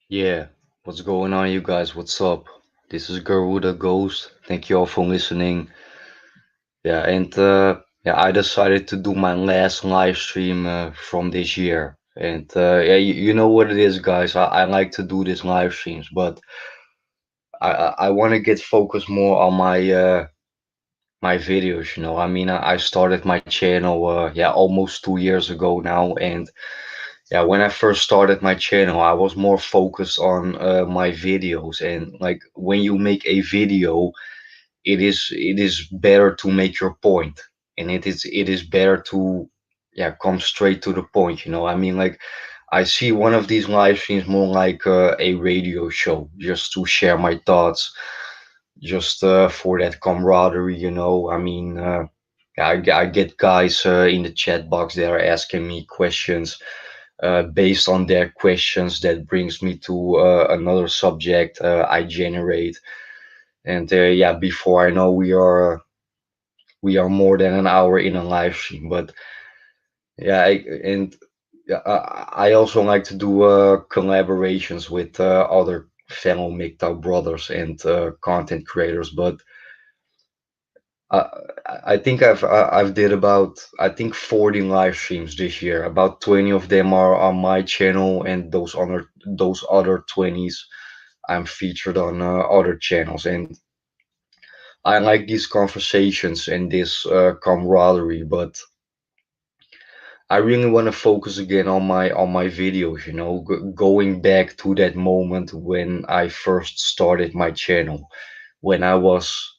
Yeah, what's going on, you guys? What's up? This is Garuda Ghost. Thank you all for listening. Yeah, I decided to do my last live stream from this year. Yeah, you know what it is, guys. I like to do these live streams, but I want to get focused more on my videos. I mean, I started my channel almost 2 years ago now, and yeah, when I first started my channel, I was more focused on my videos. And like when you make a video, it is better to make your point, and it is better to come straight to the point. I mean, like I see one of these live streams more like a radio show, just to share my thoughts, just for that camaraderie. I mean. I get guys in the chat box that are asking me questions based on their questions that brings me to another subject I generate. And yeah, before I know we are more than an hour in a live stream. But yeah, and yeah, I also like to do collaborations with other fellow MGTOW brothers and content creators. But I, I think I've did about I think 40 live streams this year. About 20 of them are on my channel, and those other 20s I'm featured on other channels. And I like these conversations and this camaraderie, but I really want to focus again on my videos. Going back to that moment when I first started my channel, when I was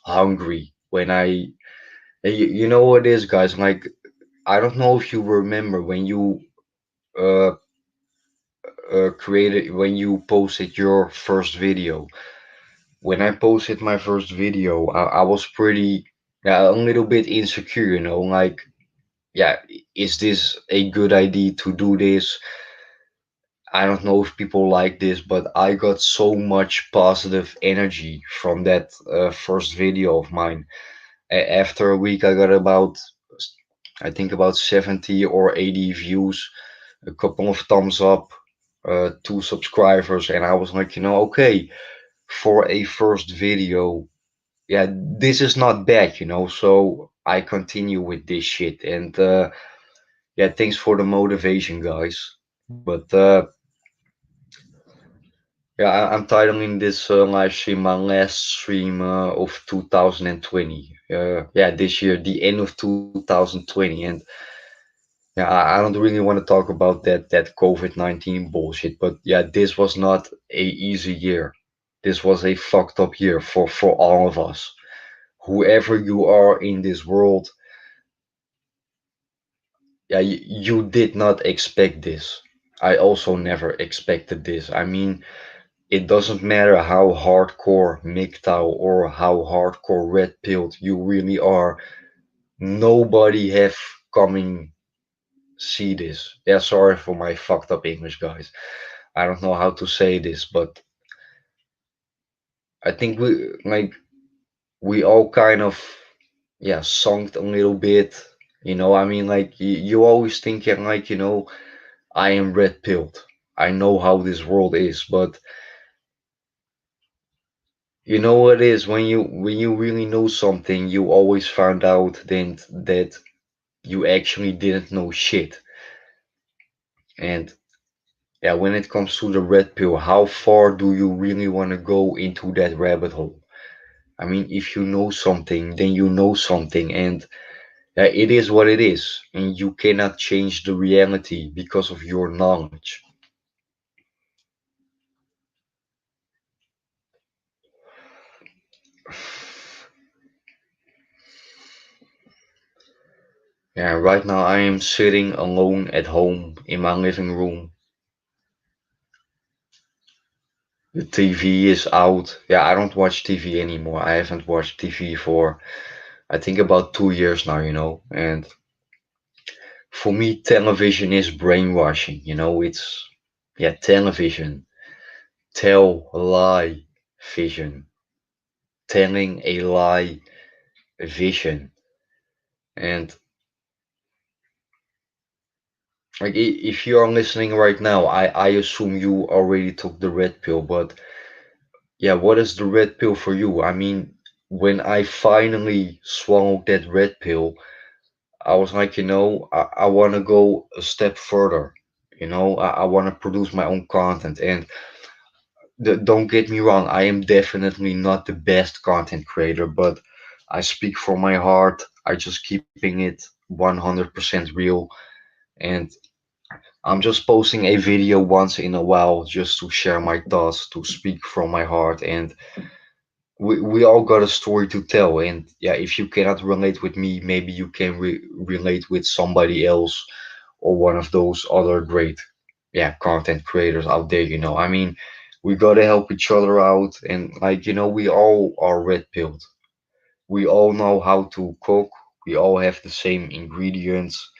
hungry, you know what it is, guys. Like I don't know if you remember when you uh, when you posted your first video. When I posted my first video, I was pretty, yeah, a little bit insecure. Like, yeah, is this a good idea to do this? I don't know if people like this, but I got so much positive energy from that first video of mine. After a week, I got I think about 70 or 80 views, a couple of thumbs up, 2 subscribers, and I was like, okay, for a first video, yeah, this is not bad. So I continue with this shit, and yeah, thanks for the motivation, guys. But yeah, I'm titling this live stream my last stream of 2020. Yeah, this year, the end of 2020, and yeah, I don't really want to talk about that COVID-19 bullshit, but yeah, this was not a easy year. This was a fucked up year for all of us. Whoever you are in this world, yeah, you did not expect this. I also never expected this. I mean, it doesn't matter how hardcore MGTOW or how hardcore red pilled you really are. Nobody have coming see this. Yeah, sorry for my fucked up English, guys. I don't know how to say this, but I think we all kind of sunk a little bit. I mean, like you always think like I am red pilled. I know how this world is, but you know what it is when you really know something, you always find out then that you actually didn't know shit. And yeah, when it comes to the red pill, how far do you really want to go into that rabbit hole? I mean, if you know something, then you know something, and it is what it is, and you cannot change the reality because of your knowledge. Yeah, right now I am sitting alone at home in my living room. The TV is out. Yeah, I don't watch TV anymore. I haven't watched TV for I think about 2 years now. And for me, television is brainwashing. It's television, tell lie, vision, telling a lie, vision, and Like if you are listening right now, I assume you already took the red pill, but yeah, what is the red pill for you? I mean, when I finally swallowed that red pill, I was like, I want to go a step further. I want to produce my own content. And don't get me wrong, I am definitely not the best content creator, but I speak from my heart. I just keeping it 100% real. And I'm just posting a video once in a while just to share my thoughts, to speak from my heart. And we all got a story to tell. And yeah, if you cannot relate with me, maybe you can relate with somebody else or one of those other great, yeah, content creators out there. I mean, we gotta help each other out. And like, we all are red pilled. We all know how to cook. We all have the same ingredients,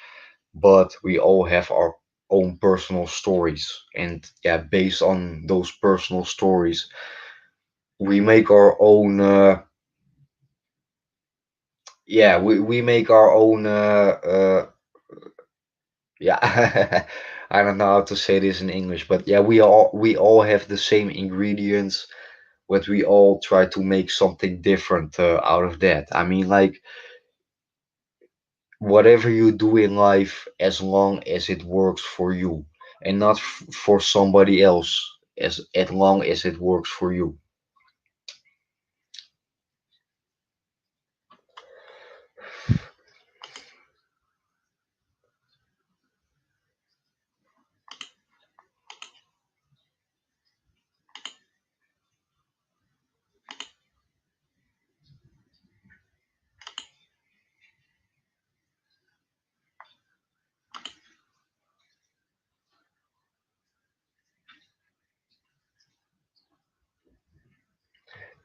but we all have our own personal stories. And yeah, based on those personal stories, we make our own yeah, we make our own yeah, I don't know how to say this in English, but yeah, we all have the same ingredients, but we all try to make something different out of that. I mean, like, whatever you do in life, as long as it works for you and not for somebody else, as long as it works for you.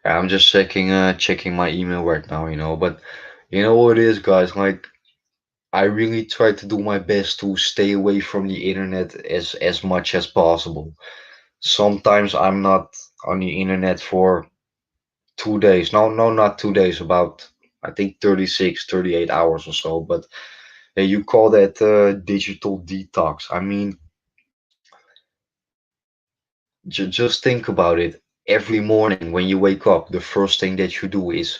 I'm just checking my email right now, but you know what it is, guys, like, I really try to do my best to stay away from the internet as much as possible. Sometimes I'm not on the internet for 2 days. No, no, not 2 days, about I think 36, 38 hours or so. But you call that digital detox. I mean, just think about it. Every morning when you wake up, the first thing that you do is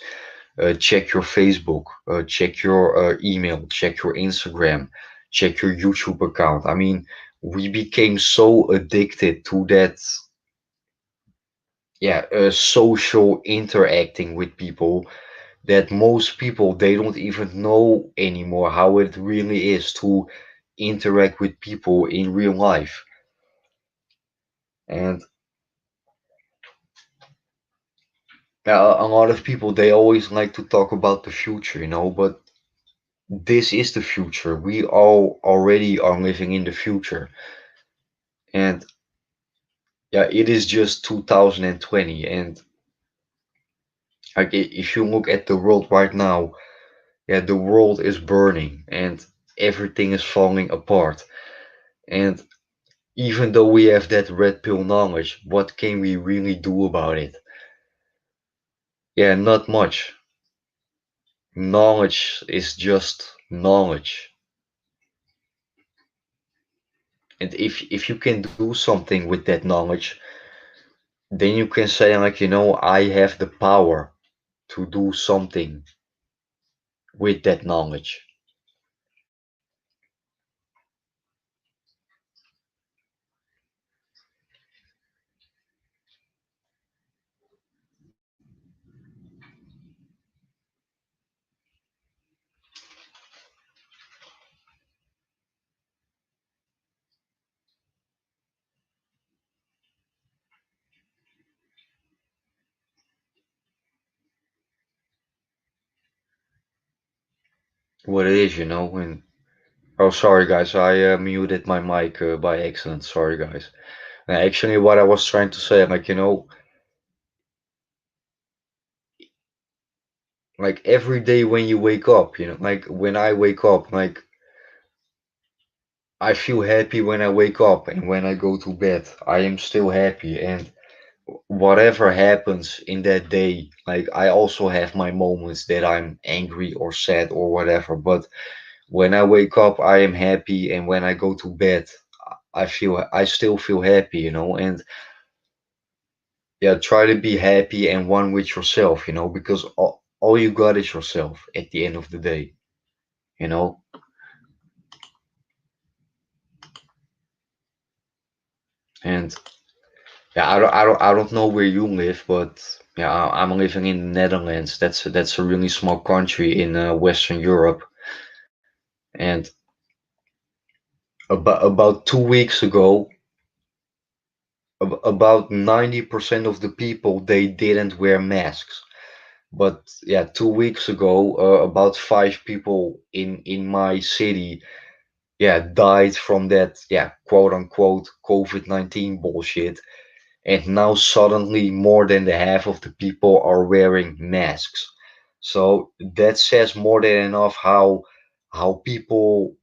check your Facebook, check your email, check your Instagram, check your YouTube account. I mean, we became so addicted to that, yeah, social interacting with people, that most people, they don't even know anymore how it really is to interact with people in real life. And a lot of people, they always like to talk about the future, but this is the future. We all already are living in the future. And yeah, it is just 2020. And like, if you look at the world right now, yeah, the world is burning and everything is falling apart. And even though we have that red pill knowledge, what can we really do about it? Yeah, not much. Knowledge is just knowledge. And if you can do something with that knowledge, then you can say, like, I have the power to do something with that knowledge. What it is, and oh, sorry guys, I muted my mic by accident. Sorry guys. Actually, what I was trying to say, like, like every day when you wake up, like when I wake up, like, I feel happy when I wake up, and when I go to bed, I am still happy. And whatever happens in that day, like, I also have my moments that I'm angry or sad or whatever. But When I wake up, I am happy, and when I go to bed, I still feel happy, and yeah, try to be happy and one with yourself, because all you got is yourself at the end of the day, you know. And yeah, I don't know where you live, but yeah, I'm living in the Netherlands. That's a really small country in Western Europe. And about 2 weeks ago, about 90% of the people they didn't wear masks. But yeah, 2 weeks ago, about five people in my city, yeah, died from that, yeah, quote unquote COVID-19 bullshit. And now suddenly more than the half of the people are wearing masks. So that says more than enough how people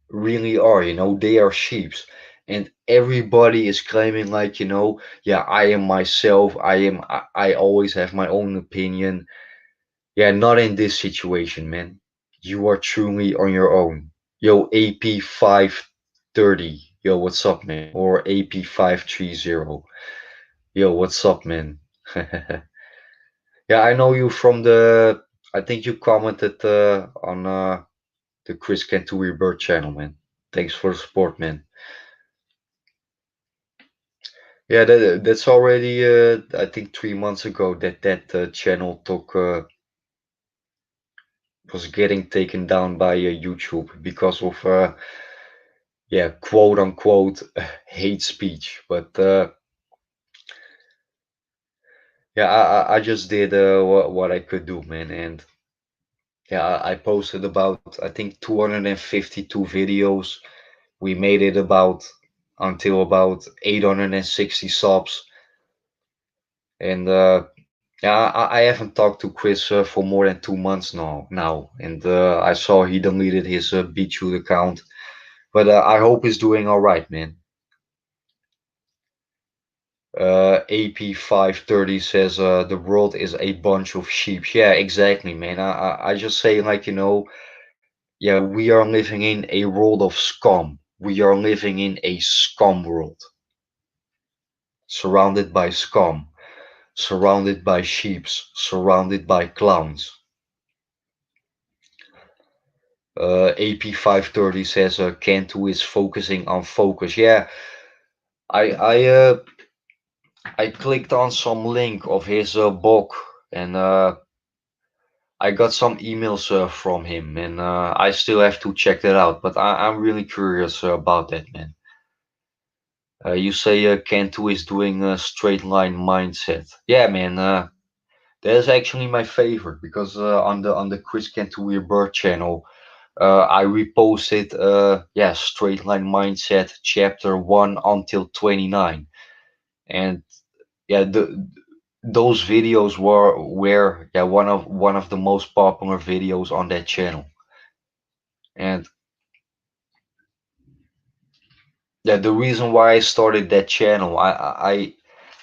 really are, they are sheeps. And everybody is claiming like, yeah, I am myself, I always have my own opinion. Yeah, not in this situation, man. You are truly on your own. Yo, AP 530. Yo, what's up, man? Or AP 530. Yo, what's up, man? Yeah, I know you from I think you commented on the Chris Cantu Rebirth channel, man. Thanks for the support, man. Yeah, that's already I think 3 months ago that channel was getting taken down by YouTube because of yeah, quote unquote hate speech. But yeah, I just did what I could do, man. And yeah, I posted about I think 252 videos. We made it about until about 860 subs. And yeah, I haven't talked to Chris for more than 2 months now. And I saw he deleted his BitChute account. But I hope he's doing all right, man. AP530 says the world is a bunch of sheep. Yeah, exactly, man. I just say like, yeah, we are living in a world of scum. We are living in a scum world, surrounded by scum, surrounded by sheeps, surrounded by clowns. AP530 says Cantu is focusing on focus. Yeah, I I uh I clicked on some link of his book, and I got some emails from him, and I still have to check that out. But I'm really curious about that, man. You say Cantu is doing a straight line mindset. Yeah, man. That is actually my favorite because on the Chris Cantu Bird channel, I reposted yeah, straight line mindset chapter 1 until 29, and yeah, those videos were yeah, one of the most popular videos on that channel. And yeah, the reason why I started that channel, I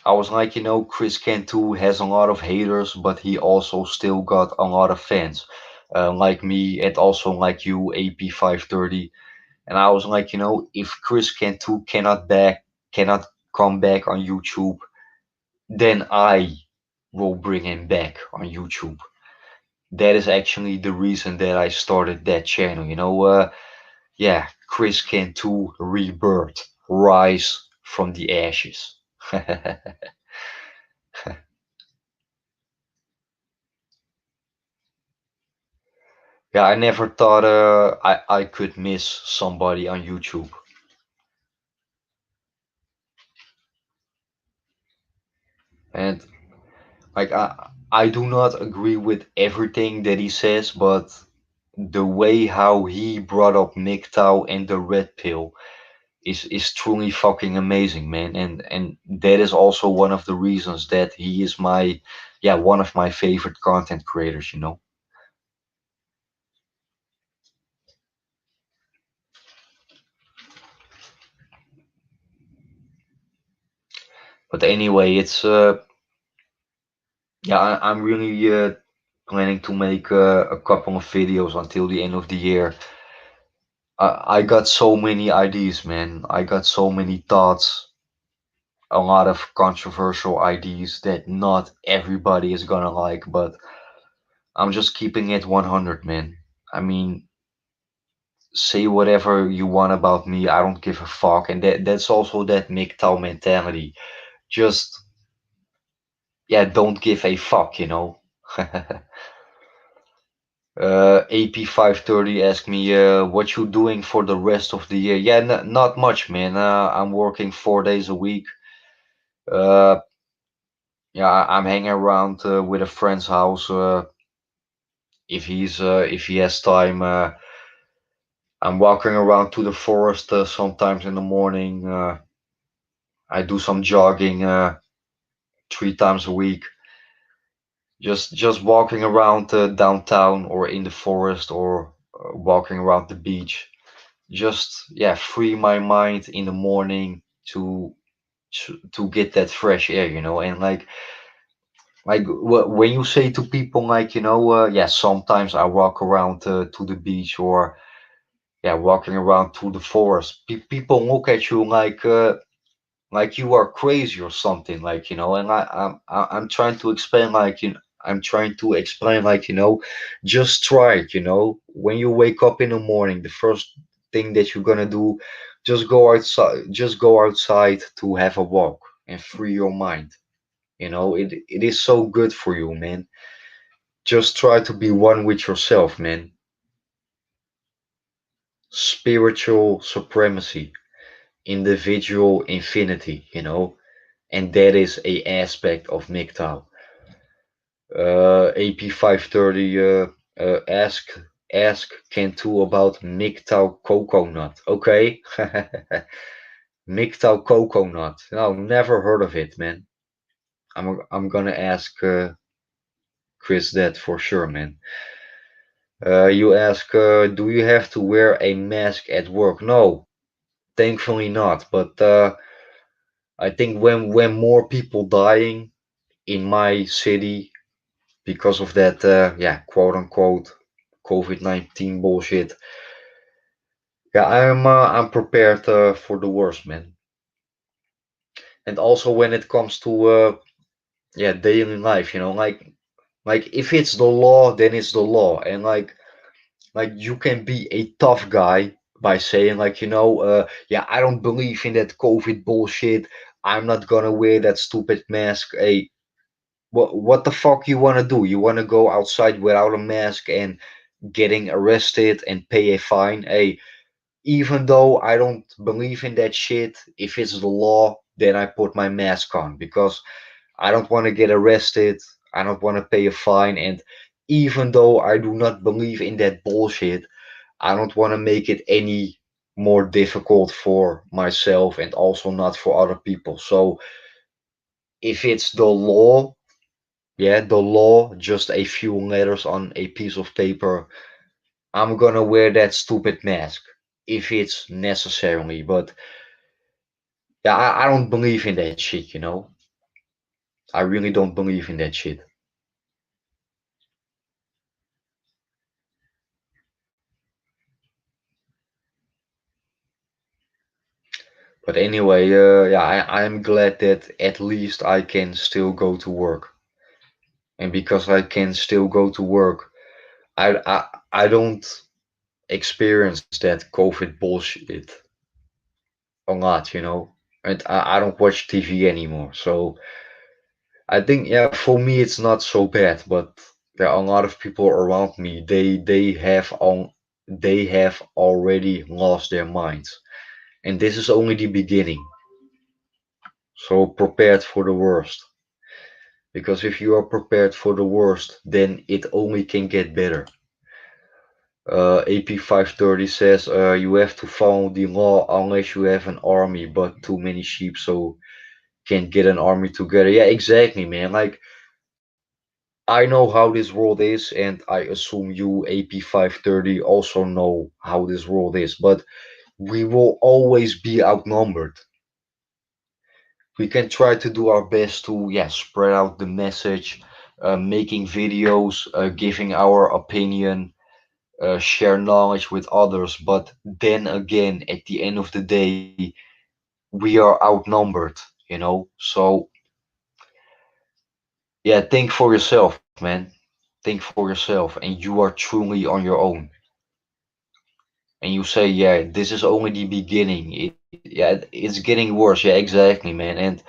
was like, Chris Cantu has a lot of haters, but he also still got a lot of fans, like me and also like you, AP530. And I was like, if Chris Cantu cannot come back on YouTube, then I will bring him back on YouTube. That is actually the reason that I started that channel. Yeah, Chris Cantu rebirth, rise from the ashes. Yeah, I never thought I could miss somebody on YouTube. And like I do not agree with everything that he says, but the way how he brought up MGTOW and the red pill is truly fucking amazing, man. And that is also one of the reasons that he is my yeah, one of my favorite content creators. But anyway, it's yeah, I'm really planning to make a couple of videos until the end of the year. I got so many ideas, man. I got so many thoughts, a lot of controversial ideas that not everybody is gonna like, but I'm just keeping it 100, man. I mean, say whatever you want about me, I don't give a fuck. And that's also that MGTOW mentality. Just, yeah, don't give a fuck, you know? AP 530 asked me, what you doing for the rest of the year? Yeah, not much, man. I'm working 4 days a week. Uh, yeah, I'm hanging around with a friend's house. If he has time, I'm walking around to the forest sometimes in the morning. I do some jogging 3 times a week. Just walking around downtown or in the forest or walking around the beach. Just yeah, free my mind in the morning to get that fresh air, you know. And when you say to people like, you know, yeah, sometimes I walk around to the beach or yeah, walking around through the forest. People look at you like you are crazy or something, like, you know. And I'm trying to explain, like, you know, I'm trying to explain, like, you know, just try it, you know. When you wake up in the morning, the first thing that you're gonna do, just go outside to have a walk and free your mind. You know, it is so good for you, man. Just try to be one with yourself, man. Spiritual supremacy, individual infinity, you know, and that is a aspect of MGTOW. AP 530 ask Cantu about MGTOW coconut. Okay. MGTOW coconut. No, never heard of it, man. I'm gonna ask Chris that for sure, man. You ask, do you have to wear a mask at work? No, thankfully not. But I think when more people dying in my city because of that, yeah, quote unquote COVID-19 bullshit. Yeah, I'm prepared for the worst, man. And also when it comes to yeah, daily life, you know, like if it's the law, then it's the law, and like you can be a tough guy by saying, like, you know, yeah, I don't believe in that COVID bullshit. I'm not gonna wear that stupid mask. Hey, what the fuck you wanna do? You wanna go outside without a mask and getting arrested and pay a fine? Hey, even though I don't believe in that shit, if it's the law, then I put my mask on because I don't want to get arrested. I don't want to pay a fine. And even though I do not believe in that bullshit, I don't want to make it any more difficult for myself and also not for other people. So if it's the law, yeah, the law, just a few letters on a piece of paper, I'm gonna wear that stupid mask if it's necessarily. But yeah, I don't believe in that shit, you know? I really don't believe in that shit. But anyway, yeah, I'm glad that at least I can still go to work. And because I can still go to work, I don't experience that COVID bullshit a lot, you know? And I don't watch TV anymore. So I think, yeah, for me it's not so bad, but there are a lot of people around me. They have already lost their minds, and this is only the beginning. So prepared for the worst, because if you are prepared for the worst, then it only can get better. AP 530 says you have to follow the law unless you have an army, but too many sheep, so can't get an army together. Yeah, exactly, man. Like I know how this world is, and I assume you, AP 530, also know how this world is, but we will always be outnumbered. We can try to do our best to, yeah, spread out the message, making videos, giving our opinion, share knowledge with others. But then again, at the end of the day, we are outnumbered, you know? So, yeah, think for yourself, man. Think for yourself, and you are truly on your own. And you say, yeah, this is only the beginning. Yeah, it's getting worse. Yeah, exactly, man. And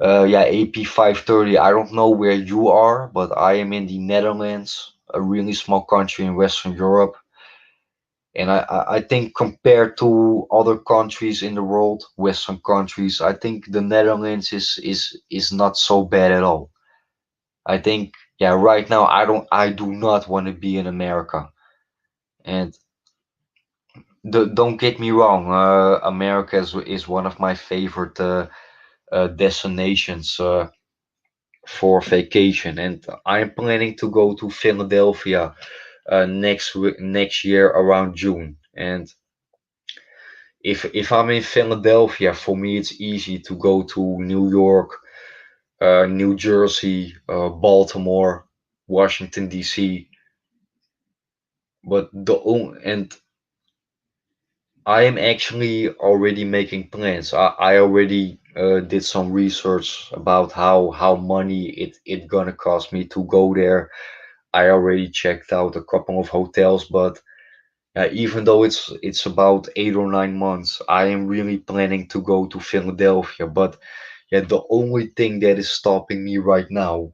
yeah, AP 530. I don't know where you are, but I am in the Netherlands, a really small country in Western Europe. And I think compared to other countries in the world, Western countries, I think the Netherlands is not so bad at all. I think, yeah, right now I do not want to be in America. And don't get me wrong, America is one of my favorite destinations for vacation, and I'm planning to go to Philadelphia next year around June. And if I'm in Philadelphia, for me it's easy to go to New York, New Jersey, Baltimore, Washington D.C. But and I am actually already making plans. I already did some research about how money it gonna cost me to go there. I already checked out a couple of hotels, but even though it's about 8 or 9 months, I am really planning to go to Philadelphia. But yeah, the only thing that is stopping me right now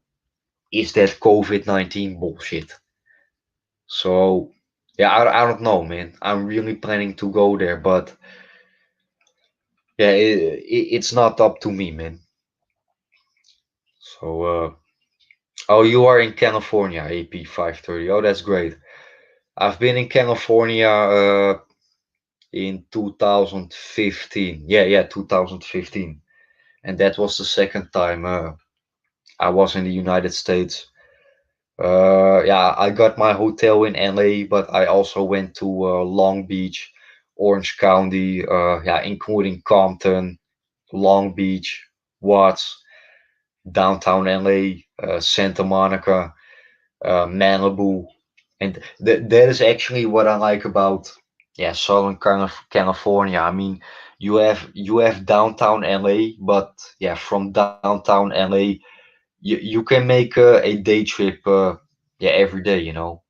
is that COVID-19 bullshit. So yeah, I don't know, man. I'm really planning to go there, but yeah, it's not up to me, man. So oh, you are in California, AP 530. Oh, that's great. I've been in California in 2015. Yeah, 2015. And that was the second time I was in the United States. Yeah, I got my hotel in LA, but I also went to Long Beach, Orange County, yeah, including Compton, Long Beach, Watts, downtown LA, Santa Monica, Malibu, and that is actually what I like about, yeah, Southern California. I mean, you have downtown LA, but yeah, from downtown LA, you can make a day trip, yeah, every day, you know.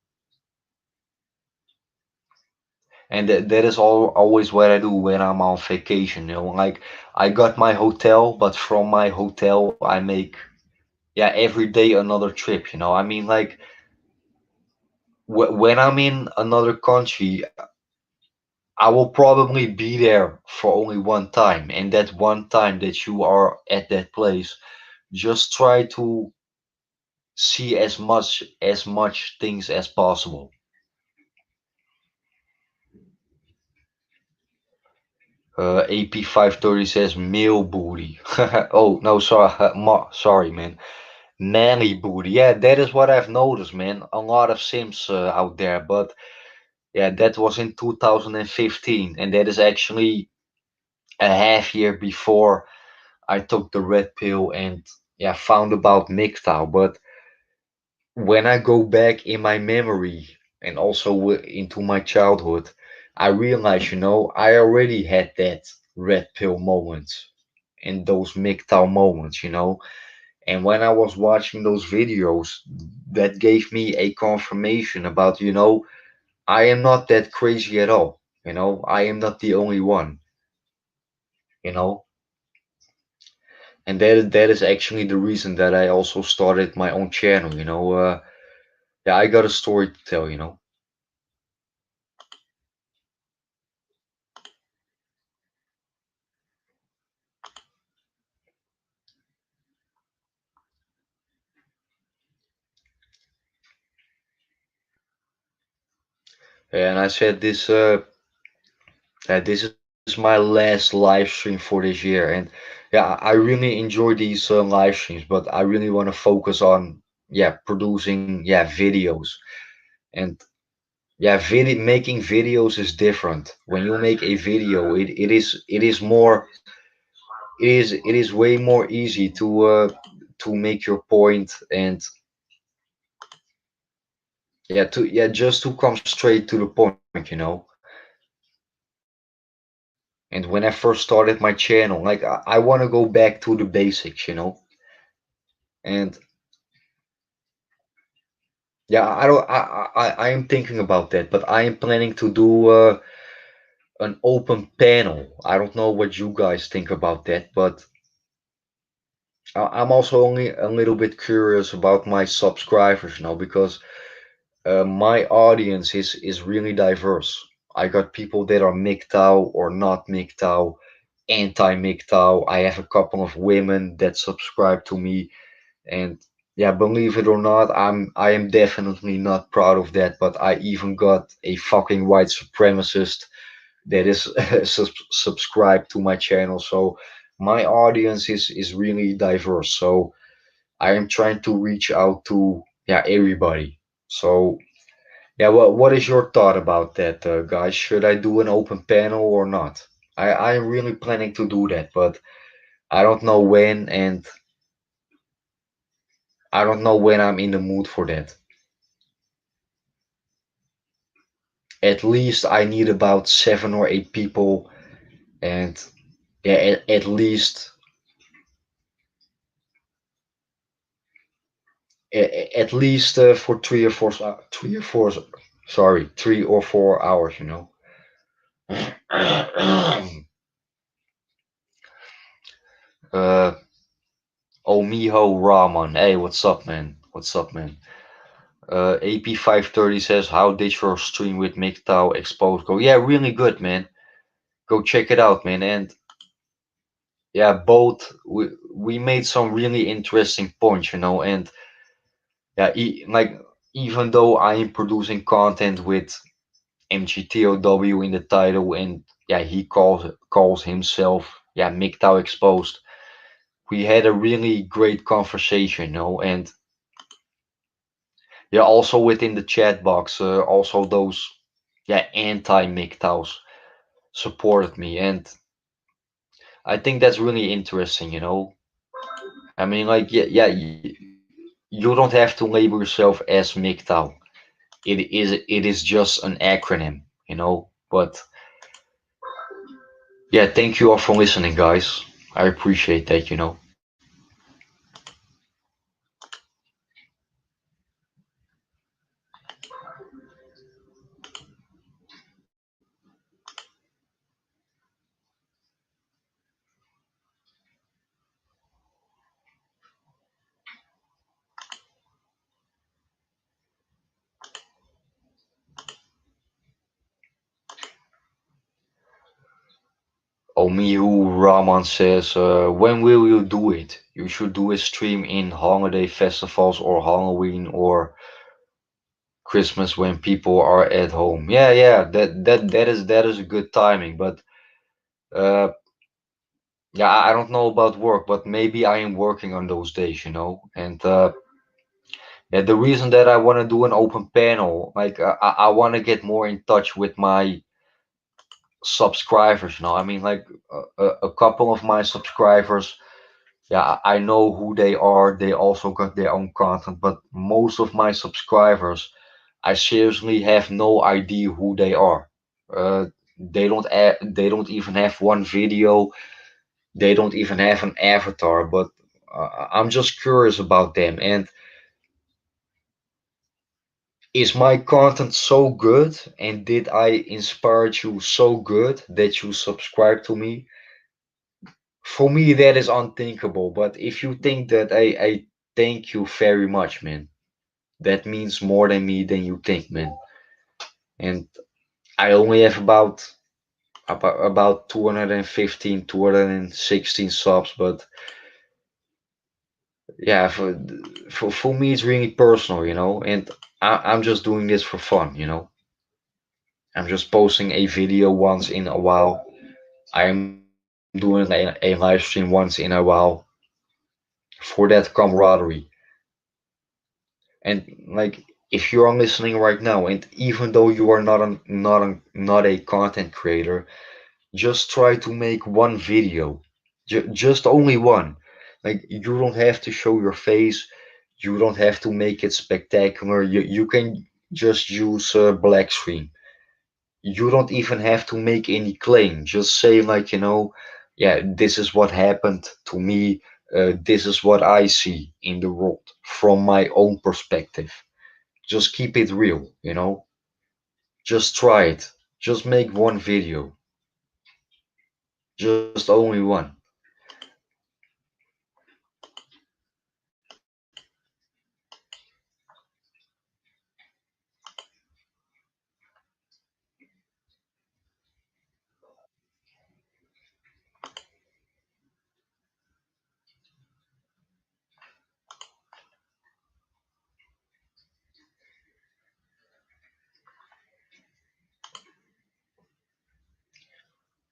And that is always what I do when I'm on vacation, you know. Like I got my hotel, but from my hotel I make, yeah, every day another trip, you know. I mean, like when I'm in another country, I will probably be there for only one time, and that one time that you are at that place, just try to see as much things as possible. AP 530 says male booty. Oh no, sorry, sorry, man. Manly booty. Yeah, that is what I've noticed, man. A lot of Sims out there, but yeah, that was in 2015, and that is actually a half year before I took the red pill and, yeah, found about MGTOW. But when I go back in my memory and also into my childhood, I realize, you know, I already had that red pill moments and those MGTOW moments, you know. And when I was watching those videos, that gave me a confirmation about, you know, I am not that crazy at all. You know, I am not the only one, you know. And that is actually the reason that I also started my own channel, you know. Yeah, I got a story to tell, you know. And I said this this is my last live stream for this year, and yeah, I really enjoy these live streams, but I really want to focus on, yeah, producing, yeah, videos. And yeah, making videos is different. When you make a video, it is more, it is way more easy to make your point, and just to come straight to the point. And when I first started my channel, like I want to go back to the basics. And yeah, I don't I am thinking about that, but I am planning to do an open panel. I don't know what you guys think about that, but I'm also only a little bit curious about my subscribers, because my audience is really diverse. I got people that are MGTOW or not MGTOW, anti-MGTOW. I have a couple of women that subscribe to me, and yeah, believe it or not, I am definitely not proud of that. But I even got a fucking white supremacist that is subscribed to my channel. So my audience is really diverse. So I am trying to reach out to everybody. So yeah, what is your thought about that, guys? Should I do an open panel or not? I am really planning to do that, but I don't know when, and I don't know when I'm in the mood for that. At least I need about 7 or 8 people, and yeah, at least for 3 or 4 hours. uh, Miho Rahman, hey, what's up, man? What's up, man? AP530 says, how did your stream with MGTOW Exposed go? Yeah, really good, man. Go check it out, man. And yeah, both we made some really interesting points. And yeah, like even though I am producing content with MGTOW in the title, and yeah, he calls himself MGTOW Exposed. We had a really great conversation. And yeah, also within the chat box, also those anti-MGTOWs supported me, and I think that's really interesting. I mean, like, you don't have to label yourself as MGTOW. It is just an acronym. But yeah, thank you all for listening, guys. I appreciate that. Omihu Rahman says, when will you do it? You should do a stream in holiday festivals or Halloween or Christmas when people are at home. Yeah, that is a good timing. But uh, yeah, I don't know about work, but maybe I am working on those days. And yeah, the reason that I want to do an open panel, like I want to get more in touch with my subscribers. I mean, like a couple of my subscribers. Yeah, I know who they are. They also got their own content, but most of my subscribers, I seriously have no idea who they are. They don't even have one video. They don't even have an avatar. But I'm just curious about them. And is my content so good? And did I inspire you so good that you subscribe to me? For me, that is unthinkable. But if you think that, I thank you very much, man. That means more than me than you think, man. And I only have about 215, 216 subs, but yeah, for me it's really personal. And I'm just doing this for fun. I'm just posting a video once in a while. I am doing a live stream once in a while for that camaraderie. And like, if you are listening right now, and even though you are not a content creator, just try to make one video. Just only one. Like, you don't have to show your face. You don't have to make it spectacular. You can. just use black screen. You don't even have to make any claim. Just say like, yeah, this is what happened to me. This is what I see in the world from my own perspective. Just keep it real. Just try it. Just make one video. Just only one.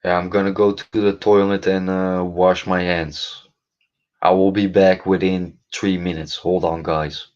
Yeah, I'm gonna go to the toilet and wash my hands. I will be back within 3 minutes. Hold on, guys.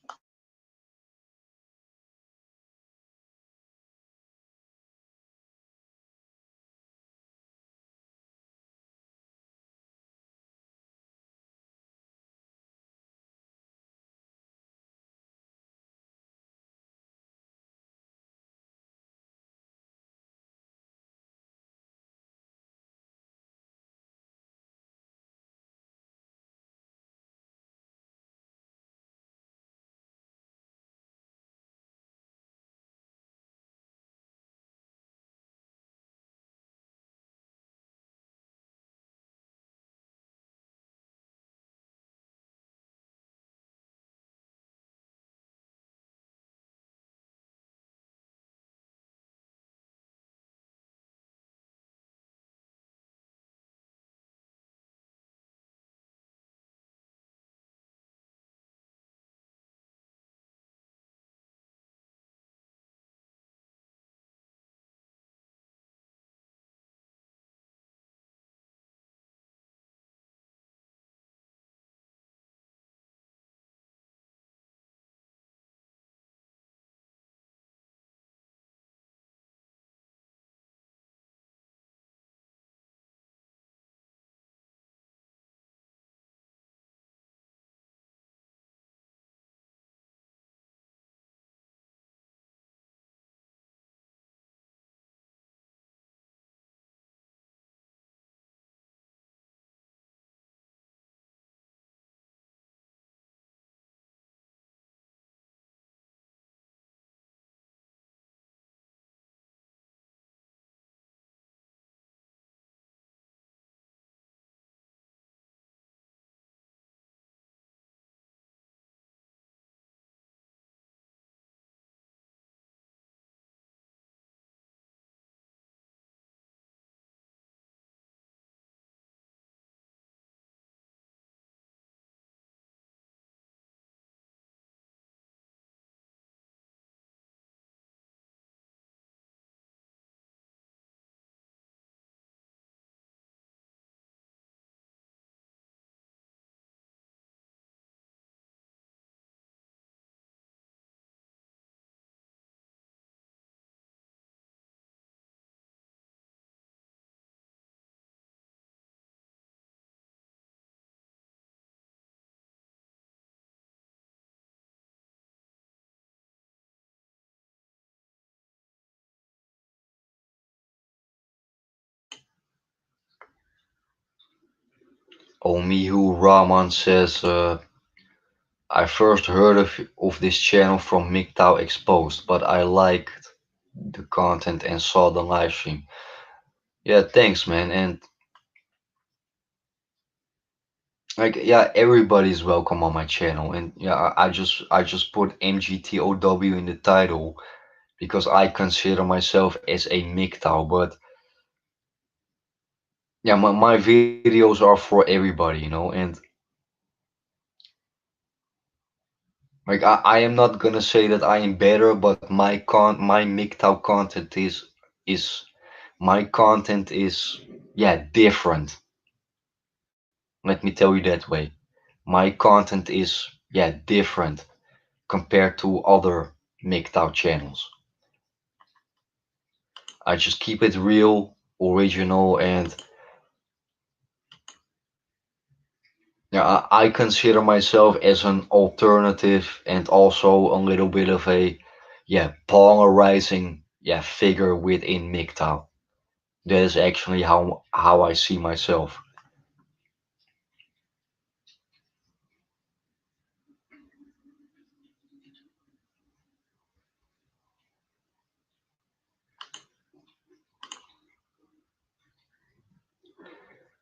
Omihu Rahman says, I first heard of this channel from MGTOW Exposed, but I liked the content and saw the live stream. Yeah, thanks, man. And like, yeah, everybody's welcome on my channel. And yeah, I just put MGTOW in the title because I consider myself as a MGTOW. But yeah, my videos are for everybody. And like I am not gonna say that I am better, but my MGTOW content is my content is yeah different. Let me tell you that way. My content is yeah different compared to other MGTOW channels. I just keep it real, original, and yeah, I consider myself as an alternative and also a little bit of a yeah, polarizing, yeah, figure within MGTOW. That is actually how I see myself.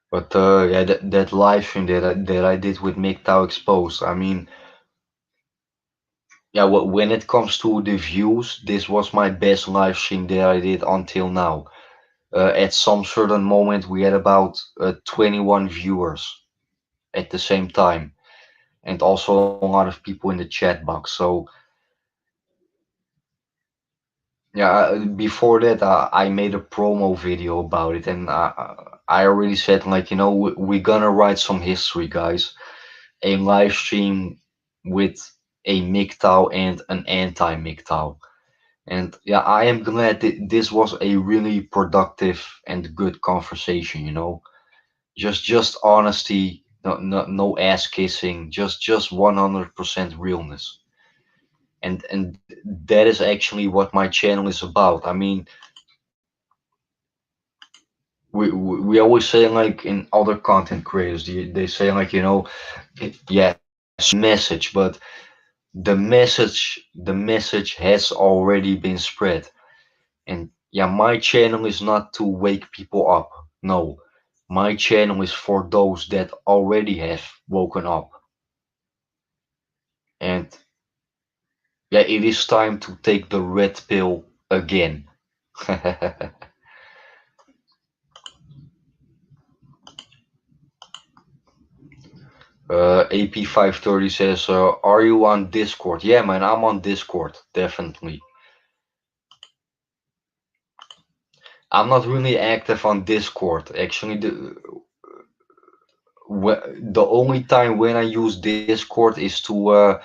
But yeah, that live stream that I did with MGTOW Exposed, I mean, yeah, when it comes to the views, this was my best live stream that I did until now. At some certain moment, we had about 21 viewers at the same time, and also a lot of people in the chat box. So yeah, before that, I made a promo video about it, and I already said, like, we're gonna write some history, guys. A live stream with a MGTOW and an anti-MGTOW. And yeah, I am glad that this was a really productive and good conversation. Just honesty, no ass kissing, just 100% realness. And that is actually what my channel is about. I mean, we always say, like, in other content creators, they say, like, yes, message, but the message has already been spread. And yeah, my channel is not to wake people up. No, my channel is for those that already have woken up. And yeah, it is time to take the red pill again. AP530 says, are you on Discord? Yeah, man, I'm on Discord, definitely. I'm not really active on Discord. Actually, the only time when I use Discord is to,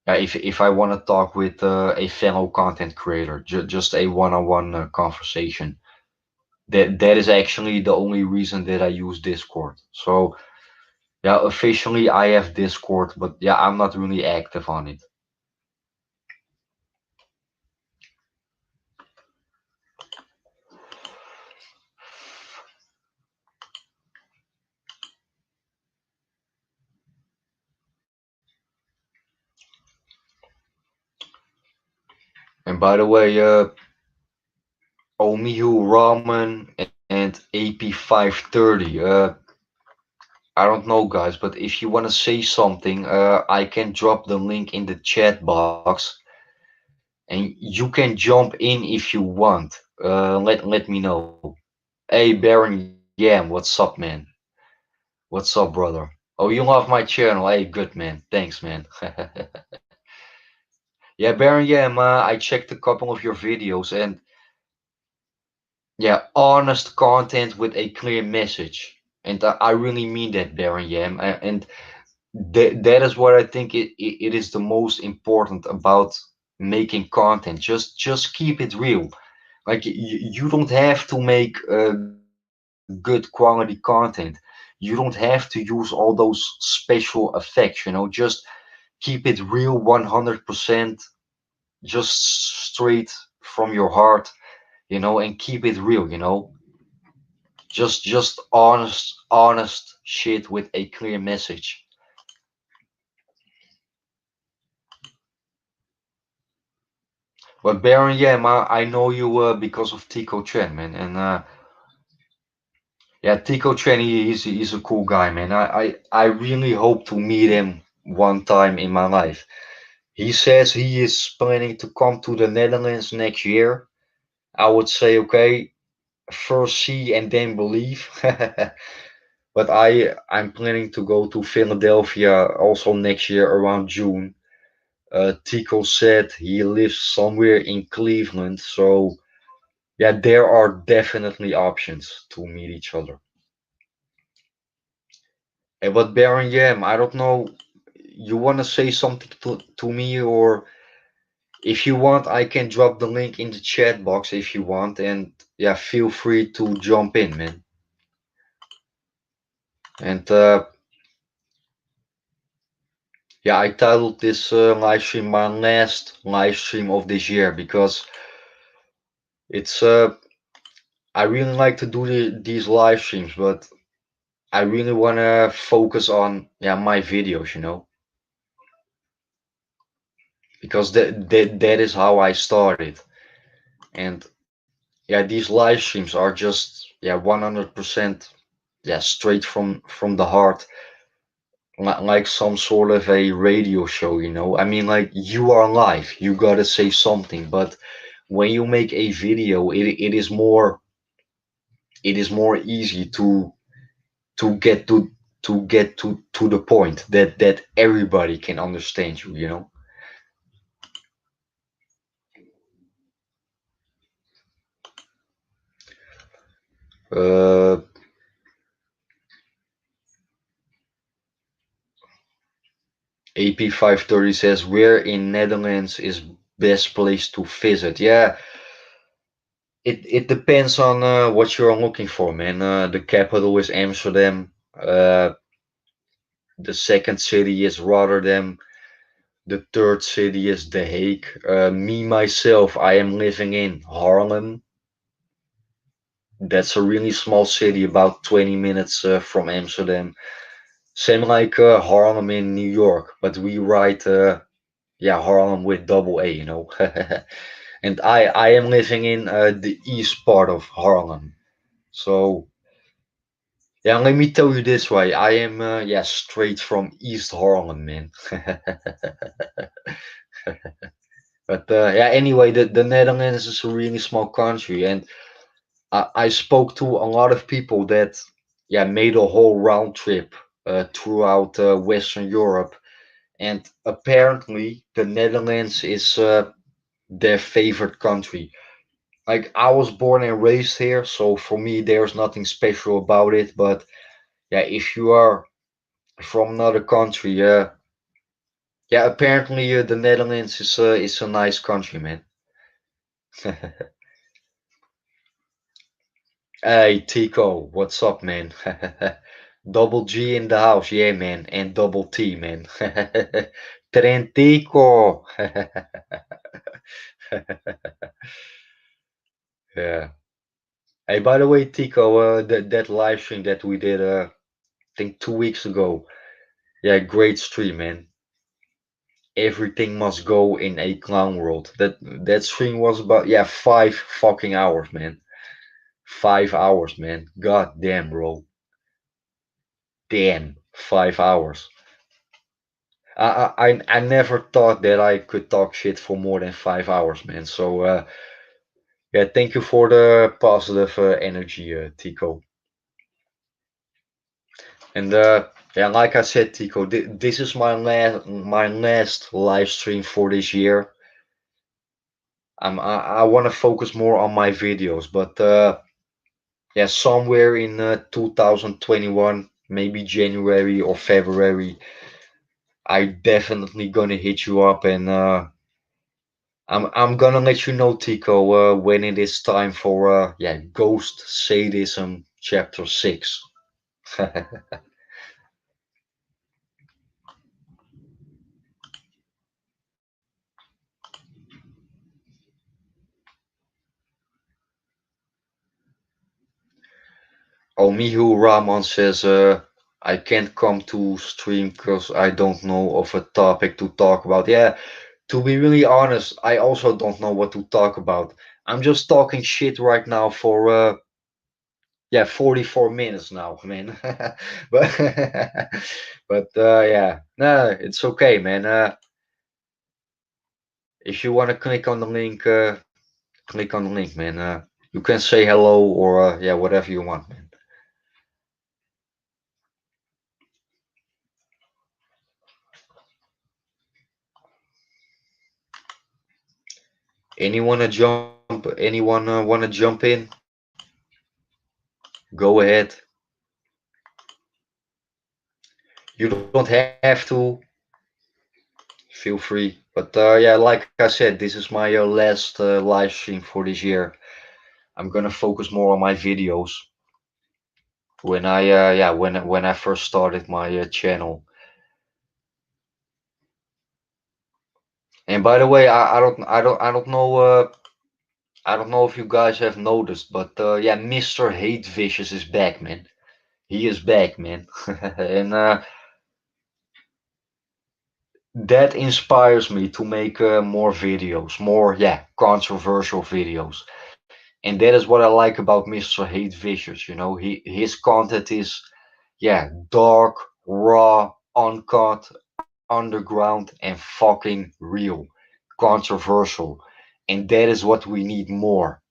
if I want to talk with a fellow content creator, just a one-on-one conversation. That is actually the only reason that I use Discord. So yeah, officially I have Discord, but yeah, I'm not really active on it. And by the way, Omihu Ramen and AP530. I don't know, guys, but if you want to say something, I can drop the link in the chat box, and you can jump in if you want. Let me know. Hey, Baron Yam, what's up, man? What's up, brother? Oh, you love my channel. Hey, good, man. Thanks, man. Yeah, Baron Yam, I checked a couple of your videos, and yeah, honest content with a clear message. And I really mean that, Baron Yam. And that is what I think it is the most important about making content. Just keep it real. Like, you don't have to make good quality content. You don't have to use all those special effects. Just keep it real, 100%, just straight from your heart, and keep it real. Just honest shit with a clear message. But Baron, yeah, I know you because of Tico Chen, man. And yeah, Tico Chen, he's a cool guy, man. I really hope to meet him one time in my life. He says he is planning to come to the Netherlands next year. I would say, okay, first see and then believe. But I'm planning to go to Philadelphia also next year around June. Tico said he lives somewhere in Cleveland, so yeah, there are definitely options to meet each other. But Baron Yam, I don't know, you want to say something to me, or if you want, I can drop the link in the chat box if you want, and yeah, feel free to jump in, man. And Yeah, I titled this live stream my last live stream of this year because it's I really like to do these live streams, but I really want to focus on my videos, because that is how I started. And yeah, these live streams are just 100% straight from the heart, like some sort of a radio show, I mean, like, you are live, you gotta say something, but when you make a video, it is more easy to get to the point that everybody can understand you. uh AP530 says, where in Netherlands is best place to visit? Yeah, it depends on what you're looking for, man. The capital is Amsterdam. The second city is Rotterdam. The third city is The Hague. Me myself, I am living in Haarlem. That's a really small city, about 20 minutes from Amsterdam. Same like Harlem in New York, but we write Harlem with double A. And I am living in the east part of Harlem. So yeah, let me tell you this way. I am straight from East Harlem, man. But anyway, the Netherlands is a really small country, and I spoke to a lot of people that made a whole round trip throughout Western Europe, and apparently the Netherlands is their favorite country. Like, I was born and raised here, so for me there's nothing special about it. But yeah, if you are from another country, apparently the Netherlands is a nice country, man. Hey Tico, what's up, man? Double G in the house, yeah, man, and double T, man. Trentico. Yeah. Hey, by the way, Tico, that live stream that we did, I think 2 weeks ago. Yeah, great stream, man. Everything must go in a clown world. That stream was about 5 fucking hours, man. 5 hours, man. God damn, bro. Damn, 5 hours. I never thought that I could talk shit for more than 5 hours, man. So thank you for the positive energy, Tico. And like I said, Tico, this is my last live stream for this year. I want to focus more on my videos, but somewhere in 2021, maybe January or February, I definitely gonna hit you up, and I'm gonna let you know, Tico, when it is time for Ghost Sadism Chapter 6. Oh, Mihu Rahman says, I can't come to stream because I don't know of a topic to talk about. Yeah, to be really honest, I also don't know what to talk about. I'm just talking shit right now for 44 minutes now, man. but no, it's okay, man. If you want to click on the link, click on the link, man. You can say hello or whatever you want, man. Anyone to jump? Anyone want to jump in? Go ahead. You don't have to. Feel free. But like I said, this is my last live stream for this year. I'm gonna focus more on my videos. When I first started my channel. And by the way, I don't know if you guys have noticed, but yeah, Mr. Hate Vicious is back, man. He is back, man. And that inspires me to make more videos, more, yeah, controversial videos. And that is what I like about Mr. Hate Vicious, you know. His content is, yeah, dark, raw, uncut, underground, and fucking real, controversial. And that is what we need more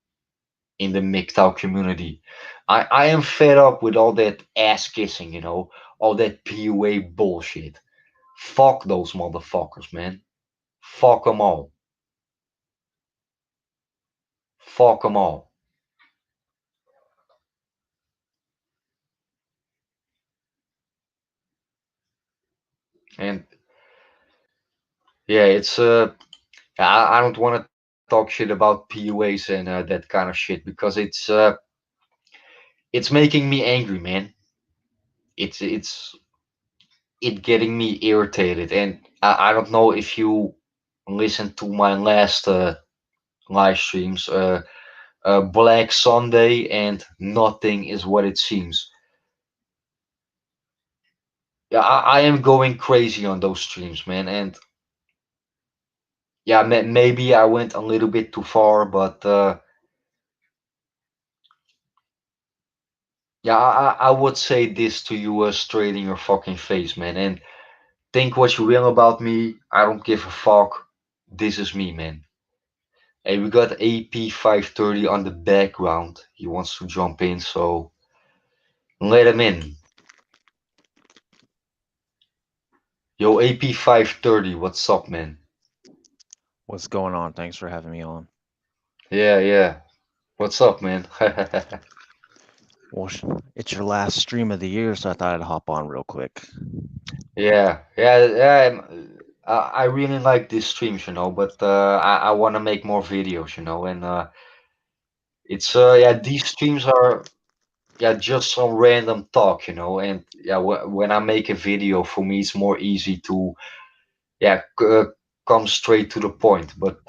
in the MGTOW community. I am fed up with all that ass kissing, you know, all that PUA bullshit. Fuck those motherfuckers, man. Fuck them all. Fuck them all. And yeah, it's I don't want to talk shit about PUAs and that kind of shit because it's making me angry, man. It's it getting me irritated, and I don't know if you listened to my last live streams, Black Sunday and Nothing is What It Seems. Yeah, I am going crazy on those streams, man, and yeah, maybe I went a little bit too far, but yeah, I would say this to you straight in your fucking face, man, and think what you will about me. I don't give a fuck. This is me, man. Hey, we got AP 530 on the background. He wants to jump in, so let him in. Yo, AP 530, what's up, man? What's going on? Thanks for having me on. Yeah, yeah. What's up, man? Well, it's your last stream of the year, so I thought I'd hop on real quick. Yeah, yeah, yeah. I really like these streams, you know, but I want to make more videos, you know, and it's yeah, these streams are yeah just some random talk, you know, and yeah, when I make a video, for me it's more easy to yeah come straight to the point. But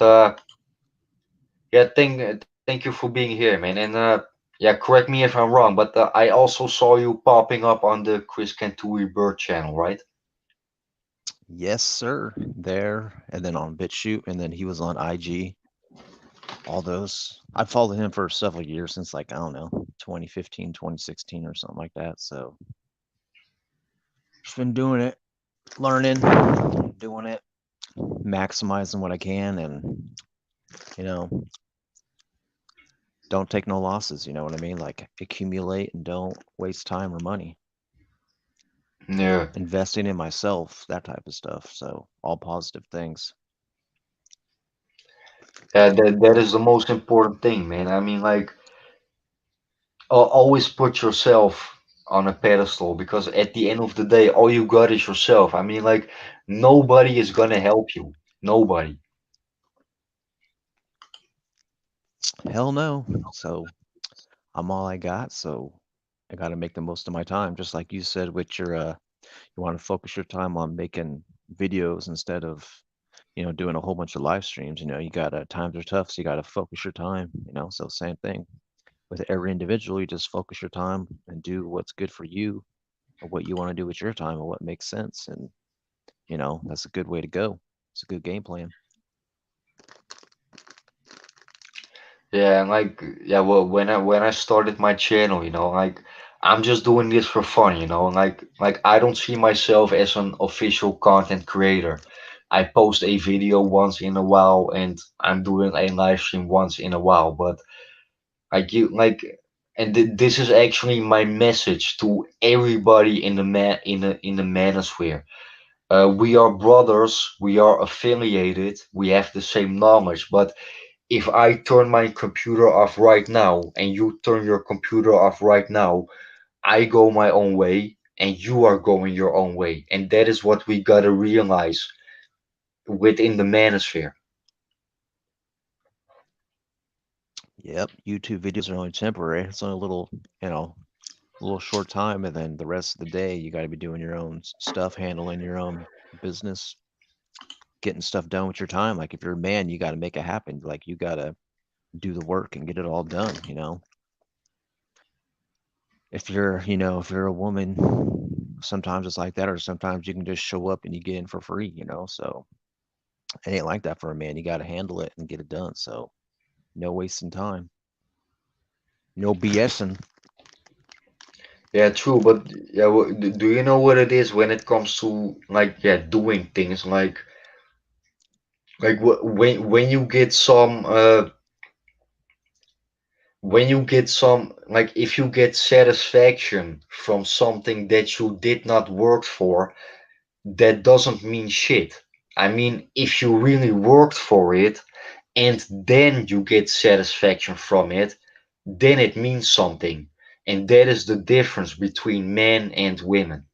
yeah, thank you for being here, man, and yeah, correct me if I'm wrong, but I also saw you popping up on the Chris Canturi Bird channel, right? Yes, sir. There, and then on BitChute, and then he was on IG. All those. I've followed him for several years since like, I don't know, 2015, 2016 or something like that. So just been doing it, learning, doing it, maximizing what I can, and, you know, don't take no losses. You know what I mean? Like accumulate and don't waste time or money. Yeah. Investing in myself, that type of stuff. So all positive things. Yeah, that is the most important thing, man. I mean, like, always put yourself on a pedestal because at the end of the day, all you got is yourself. I mean, like, nobody is gonna help you. Nobody. Hell no. So I'm all I got. So I got to make the most of my time. Just like you said, with your, you want to focus your time on making videos instead of, doing a whole bunch of live streams. You got to, times are tough. So you got to focus your time. So same thing with every individual. You just focus your time and do what's good for you or what you want to do with your time or what makes sense. And, that's a good way to go. It's a good game plan. Yeah, and like, yeah, well, when I started my channel, you know, like, I'm just doing this for fun, you know, and like I don't see myself as an official content creator. I post a video once in a while, and I'm doing a live stream once in a while, but like you like and this is actually my message to everybody in the in the manosphere. We are brothers, we are affiliated, we have the same knowledge, but if I turn my computer off right now and you turn your computer off right now, I go my own way and you are going your own way. And that is what we gotta realize within the manosphere. Yep. YouTube videos are only temporary. It's only a little short time, and then the rest of the day you got to be doing your own stuff, handling your own business. getting stuff done with your time. Like if you're a man, you got to make it happen. Like you got to do the work and get it all done, you know. If you're, if you're a woman, sometimes it's like that, or sometimes you can just show up and you get in for free, you know. So it ain't like that for a man. You got to handle it and get it done. So no wasting time, no BSing. Yeah, true, but yeah, do you know what it is when it comes to like yeah doing things like when you get some when you get some like if you get satisfaction from something that you did not work for, that doesn't mean shit. I mean, if you really worked for it and then you get satisfaction from it, then it means something. And that is the difference between men and women.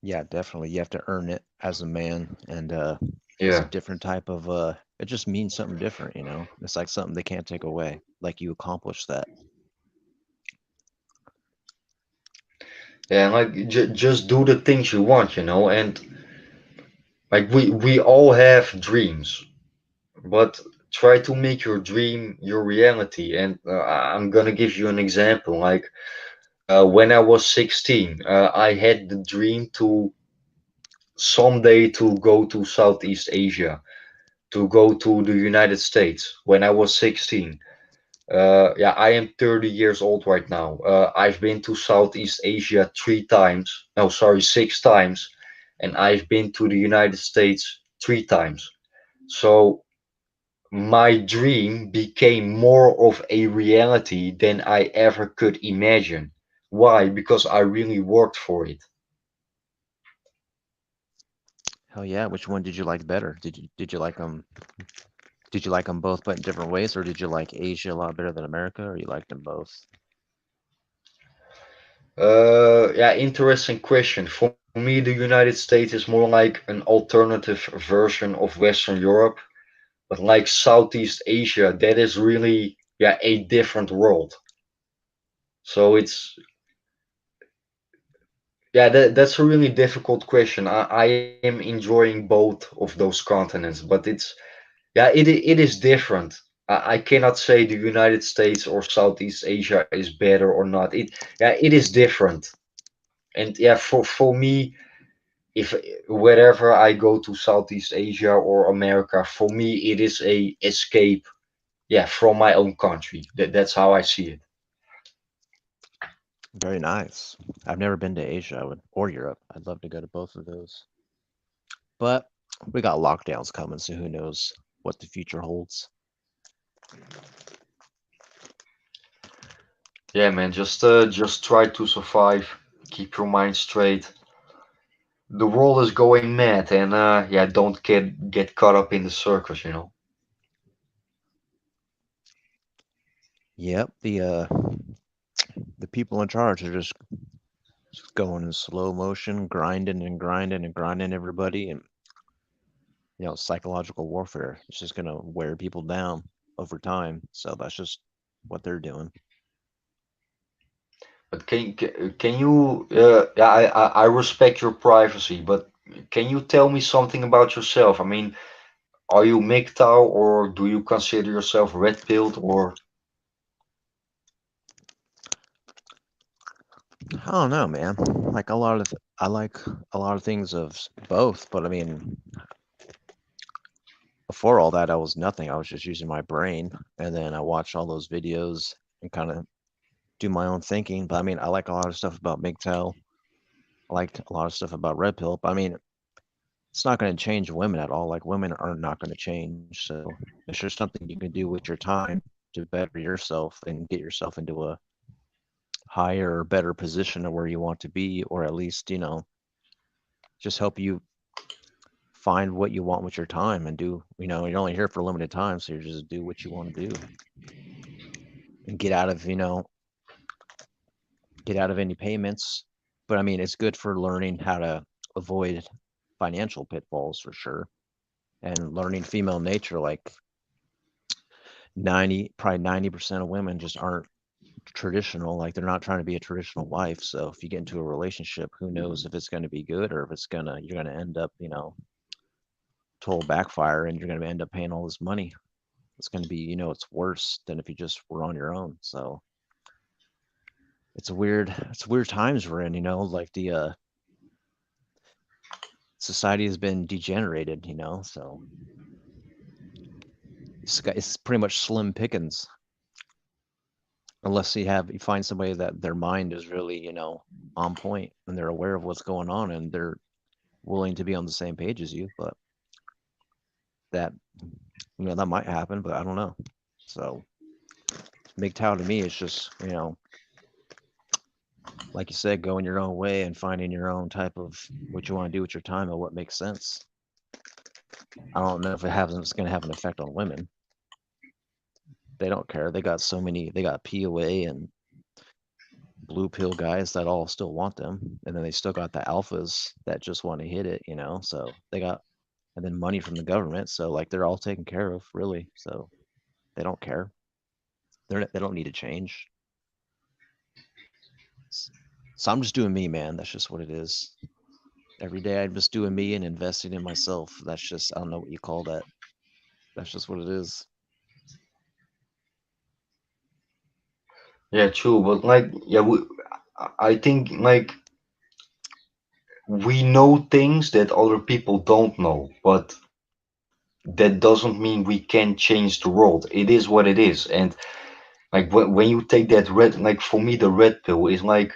Yeah, definitely. You have to earn it as a man, and it's a Yeah. different type of it just means something different, you know. It's like something they can't take away. Like you accomplished that. Yeah, and like just do the things you want, and like we all have dreams, but try to make your dream your reality. And I'm gonna give you an example. Like when I was 16, I had the dream to someday to go to Southeast Asia, to go to the United States when I was 16. Yeah, I am 30 years old right now. I've been to Southeast Asia 3 times. No, sorry, 6 times. And I've been to the United States 3 times. So my dream became more of a reality than I ever could imagine. Why? Because I really worked for it. Hell yeah, which one did you like better? Did you like them both but in different ways, or did you like Asia a lot better than America, or you liked them both? Yeah, interesting question. For me, the United States is more like an alternative version of Western Europe, but like Southeast Asia, that is really, yeah, a different world. So it's, yeah, that's a really difficult question. I am enjoying both of those continents, but it is different. I cannot say the United States or Southeast Asia is better or not. Yeah, it is different. And yeah, for me, if wherever I go to Southeast Asia or America, for me it is a escape, yeah, from my own country. That's how I see it. Very nice. I've never been to Asia or Europe. I'd love to go to both of those. But we got lockdowns coming, so who knows what the future holds. Yeah, man, just try to survive. Keep your mind straight. The world is going mad, and yeah, don't get caught up in the circus. Yep, the people in charge are just going in slow motion, grinding and grinding and grinding everybody, and psychological warfare. It's just gonna wear people down over time. So that's just what they're doing. But can you? Yeah, I respect your privacy, but can you tell me something about yourself? I mean, are you MGTOW or do you consider yourself red pilled or I don't know, man. Like I like a lot of things of both, but I mean, before all that, I was nothing. I was just using my brain, and then I watched all those videos and kind of do my own thinking. But I mean, I like a lot of stuff about MGTOW. I liked a lot of stuff about Red Pill. But I mean, it's not going to change women at all. Like women are not going to change. So it's just something you can do with your time to better yourself and get yourself into a higher or better position of where you want to be, or at least, just help you find what you want with your time and do, you're only here for a limited time. So you just do what you want to do and get out of any payments. But I mean, it's good for learning how to avoid financial pitfalls for sure and learning female nature. Like 90, probably 90% of women just aren't traditional, like they're not trying to be a traditional wife. So if you get into a relationship, who knows if it's going to be good or if it's gonna you're going to end up, total backfire and you're going to end up paying all this money. It's going to be, it's worse than if you just were on your own. So it's weird times we're in, like the society has been degenerated, so it's pretty much slim pickings unless you find somebody that their mind is really, on point and they're aware of what's going on and they're willing to be on the same page as you. But that, that might happen, but I don't know. So MGTOW to me is just, like you said, going your own way and finding your own type of what you want to do with your time and what makes sense. I don't know if it's going to have an effect on women. They don't care. They got POA and blue pill guys that all still want them. And then they still got the alphas that just want to hit it, so they got, and then money from the government. So like they're all taken care of really. So they don't care. They don't need to change. So I'm just doing me, man. That's just what it is. Every day I'm just doing me and investing in myself. That's just, I don't know what you call that. That's just what it is. Yeah, true. But like, yeah, I think like we know things that other people don't know, but that doesn't mean we can change the world. It is what it is. And like when you take that red, like for me, the red pill is like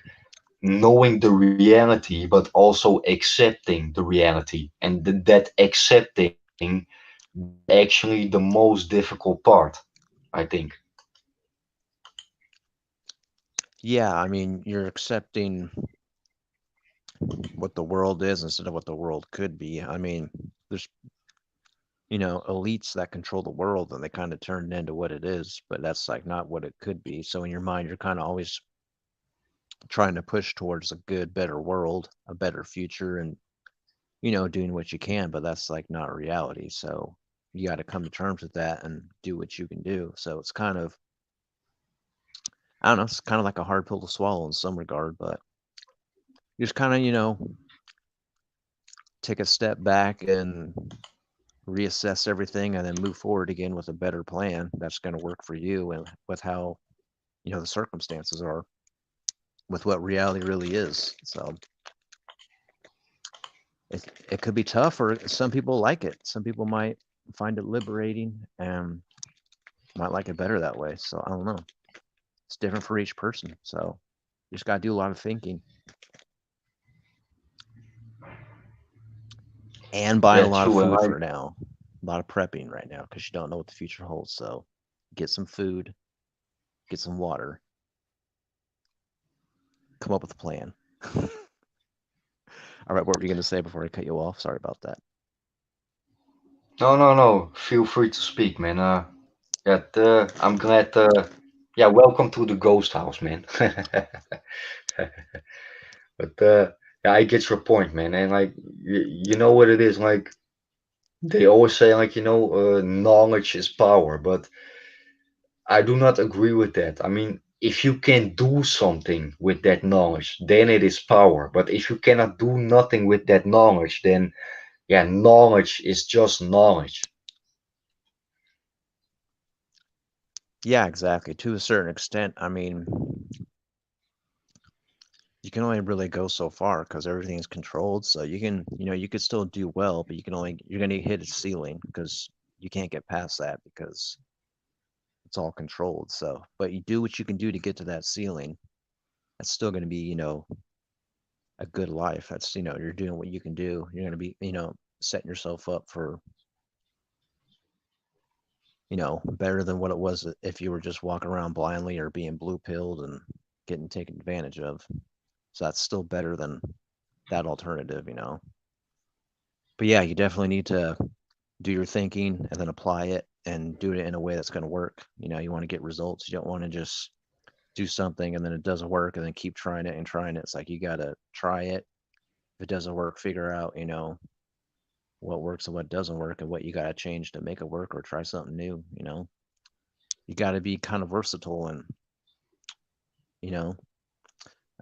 knowing the reality, but also accepting the reality. And that accepting, that's actually the most difficult part, I think. Yeah, I mean, you're accepting what the world is instead of what the world could be. I mean, there's, elites that control the world and they kind of turn it into what it is, but that's like not what it could be. So in your mind, you're kind of always trying to push towards a good, better world, a better future, and, doing what you can, but that's like not reality. So you got to come to terms with that and do what you can do. So it's kind of, I don't know, it's kind of like a hard pill to swallow in some regard, but you just kind of, take a step back and reassess everything and then move forward again with a better plan that's going to work for you and with how, the circumstances are, with what reality really is. So it could be tough, or some people like it. Some people might find it liberating and might like it better that way. So I don't know. It's different for each person. So you just got to do a lot of thinking and buying Yeah, a lot of true. And food like, for now, a lot of prepping right now because you don't know what the future holds. So get some food, get some water, come up with a plan. All right, what were you going to say before I cut you off? Sorry about that. no, no, no. Feel free to speak, man. Yeah, I'm glad. Yeah, welcome to the ghost house, man. But yeah, I get your point, man. And like, you know what it is. Like they always say, like knowledge is power, but I do not agree with that. I mean, if you can do something with that knowledge, then it is power. But if you cannot do nothing with that knowledge, then yeah, knowledge is just knowledge. Yeah, exactly. To a certain extent, I mean, you can only really go so far because everything is controlled. So you can, you could still do well, but you're going to hit a ceiling because you can't get past that because it's all controlled. So, but you do what you can do to get to that ceiling. That's still going to be, a good life. That's, you're doing what you can do. You're going to be, setting yourself up for, better than what it was if you were just walking around blindly or being blue pilled and getting taken advantage of. So that's still better than that alternative. But yeah, you definitely need to do your thinking and then apply it and do it in a way that's going to work. You want to get results. You don't want to just do something and then it doesn't work and then keep trying it and trying it. It's like you got to try it. If it doesn't work, figure out, what works and what doesn't work and what you got to change to make it work or try something new. You got to be kind of versatile and you know,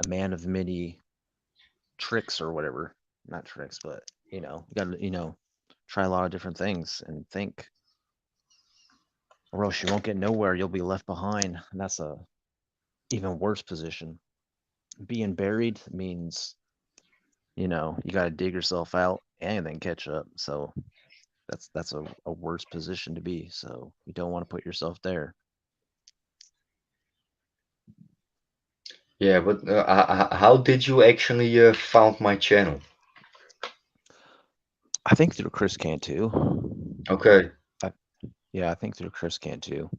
a man of many tricks or whatever. Not tricks, but you got to, try a lot of different things and think, or else you won't get nowhere. You'll be left behind, and that's a even worse position. Being buried means, you got to dig yourself out and then catch up. So that's a worse position to be. So you don't want to put yourself there. Yeah, but how did you actually found my channel? I think through Chris can too. Okay. I, yeah, I think through Chris can too. I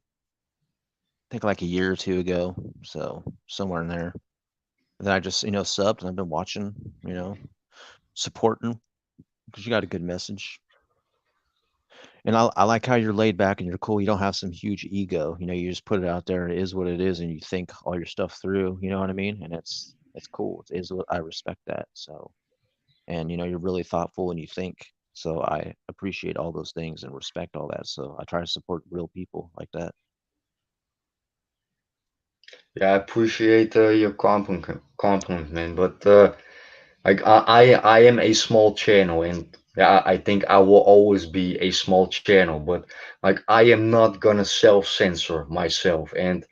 think like a year or two ago. So somewhere in there. And then I just, subbed and I've been watching, you know, supporting because you got a good message. And I like how you're laid back and you're cool. You don't have some huge ego. You just put it out there. It is what it is, and you think all your stuff through. You know what I mean? And it's cool. It is what I respect that. So, and you're really thoughtful and you think. So I appreciate all those things and respect all that. So I try to support real people like that. Yeah, I appreciate your compliment, man. But like I am a small channel, and yeah, I think I will always be a small channel. But like I am not gonna self-censor myself, and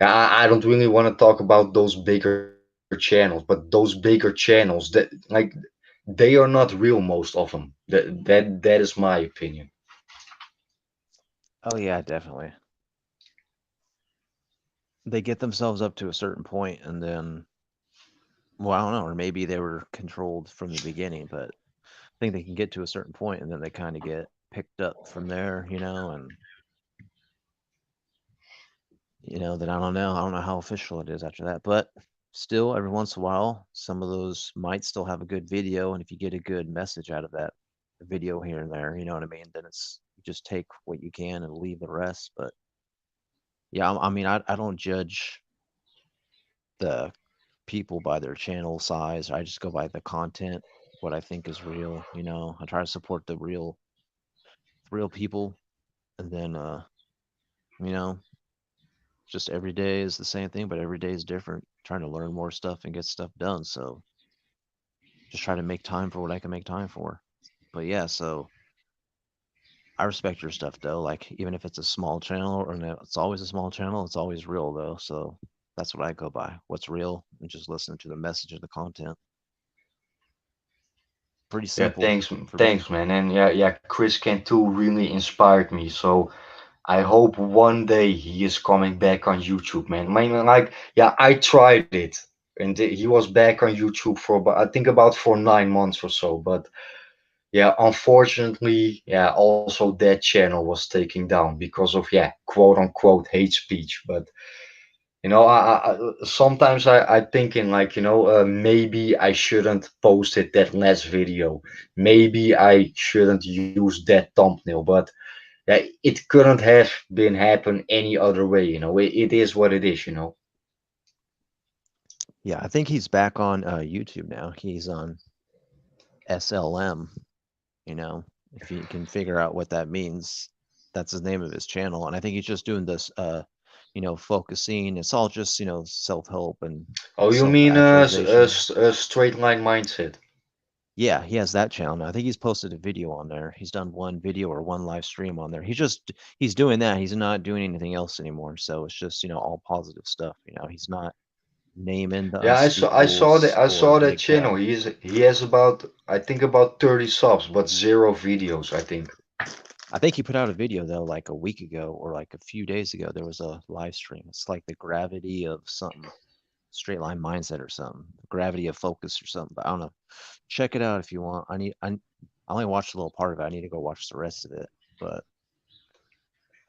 yeah, I don't really want to talk about those bigger channels, but those bigger channels that like they are not real, most of them. That is my opinion. Oh yeah, definitely. They get themselves up to a certain point and then, well, I don't know, or maybe they were controlled from the beginning, but I think they can get to a certain point and then they kind of get picked up from there, and then I don't know how official it is after that, but still every once in a while, some of those might still have a good video, and if you get a good message out of that video here and there, you know what I mean, then it's you just take what you can and leave the rest. But yeah, I mean, I don't judge the people by their channel size. I just go by the content, what I think is real. I try to support the real people, and then you know, just every day is the same thing, but every day is different. Trying to learn more stuff and get stuff done. So just try to make time for what I can make time for. But yeah, so I respect your stuff though. Like even if it's a small channel or no, it's always a small channel, it's always real though. So that's what I go by. What's real and just listen to the message of the content. Pretty Yeah, simple for me. thanks, man. And yeah, Chris Cantu really inspired me. So I hope one day he is coming back on YouTube, man. I mean, like, yeah, I tried it, and he was back on YouTube for about, I think about for 9 months or so. But yeah, unfortunately, yeah, also that channel was taken down because of yeah, quote unquote hate speech. But sometimes I thinking like maybe I shouldn't posted that last video. Maybe I shouldn't use that thumbnail, but yeah, it couldn't have been happen any other way. It is what it is. Yeah, I think he's back on YouTube now. He's on SLM, you know, if you can figure out what that means, that's the name of his channel. And I think he's just doing this, focusing. It's all just, self-help and Oh, you mean self-actualization. a straight line mindset? Yeah, he has that channel now. I think he's posted a video on there. He's done one video or one live stream on there. He's doing that. He's not doing anything else anymore. So it's just, all positive stuff. He's not naming the Yeah, unspeakables I or saw that MGTOW. channel. He has about I think about 30 subs, but zero videos. I think. I think he put out a video though, like a week ago or like a few days ago. There was a live stream. It's like the gravity of something, straight line mindset or something, gravity of focus or something. But I don't know. Check it out if you want. I only watched a little part of it. I need to go watch the rest of it. But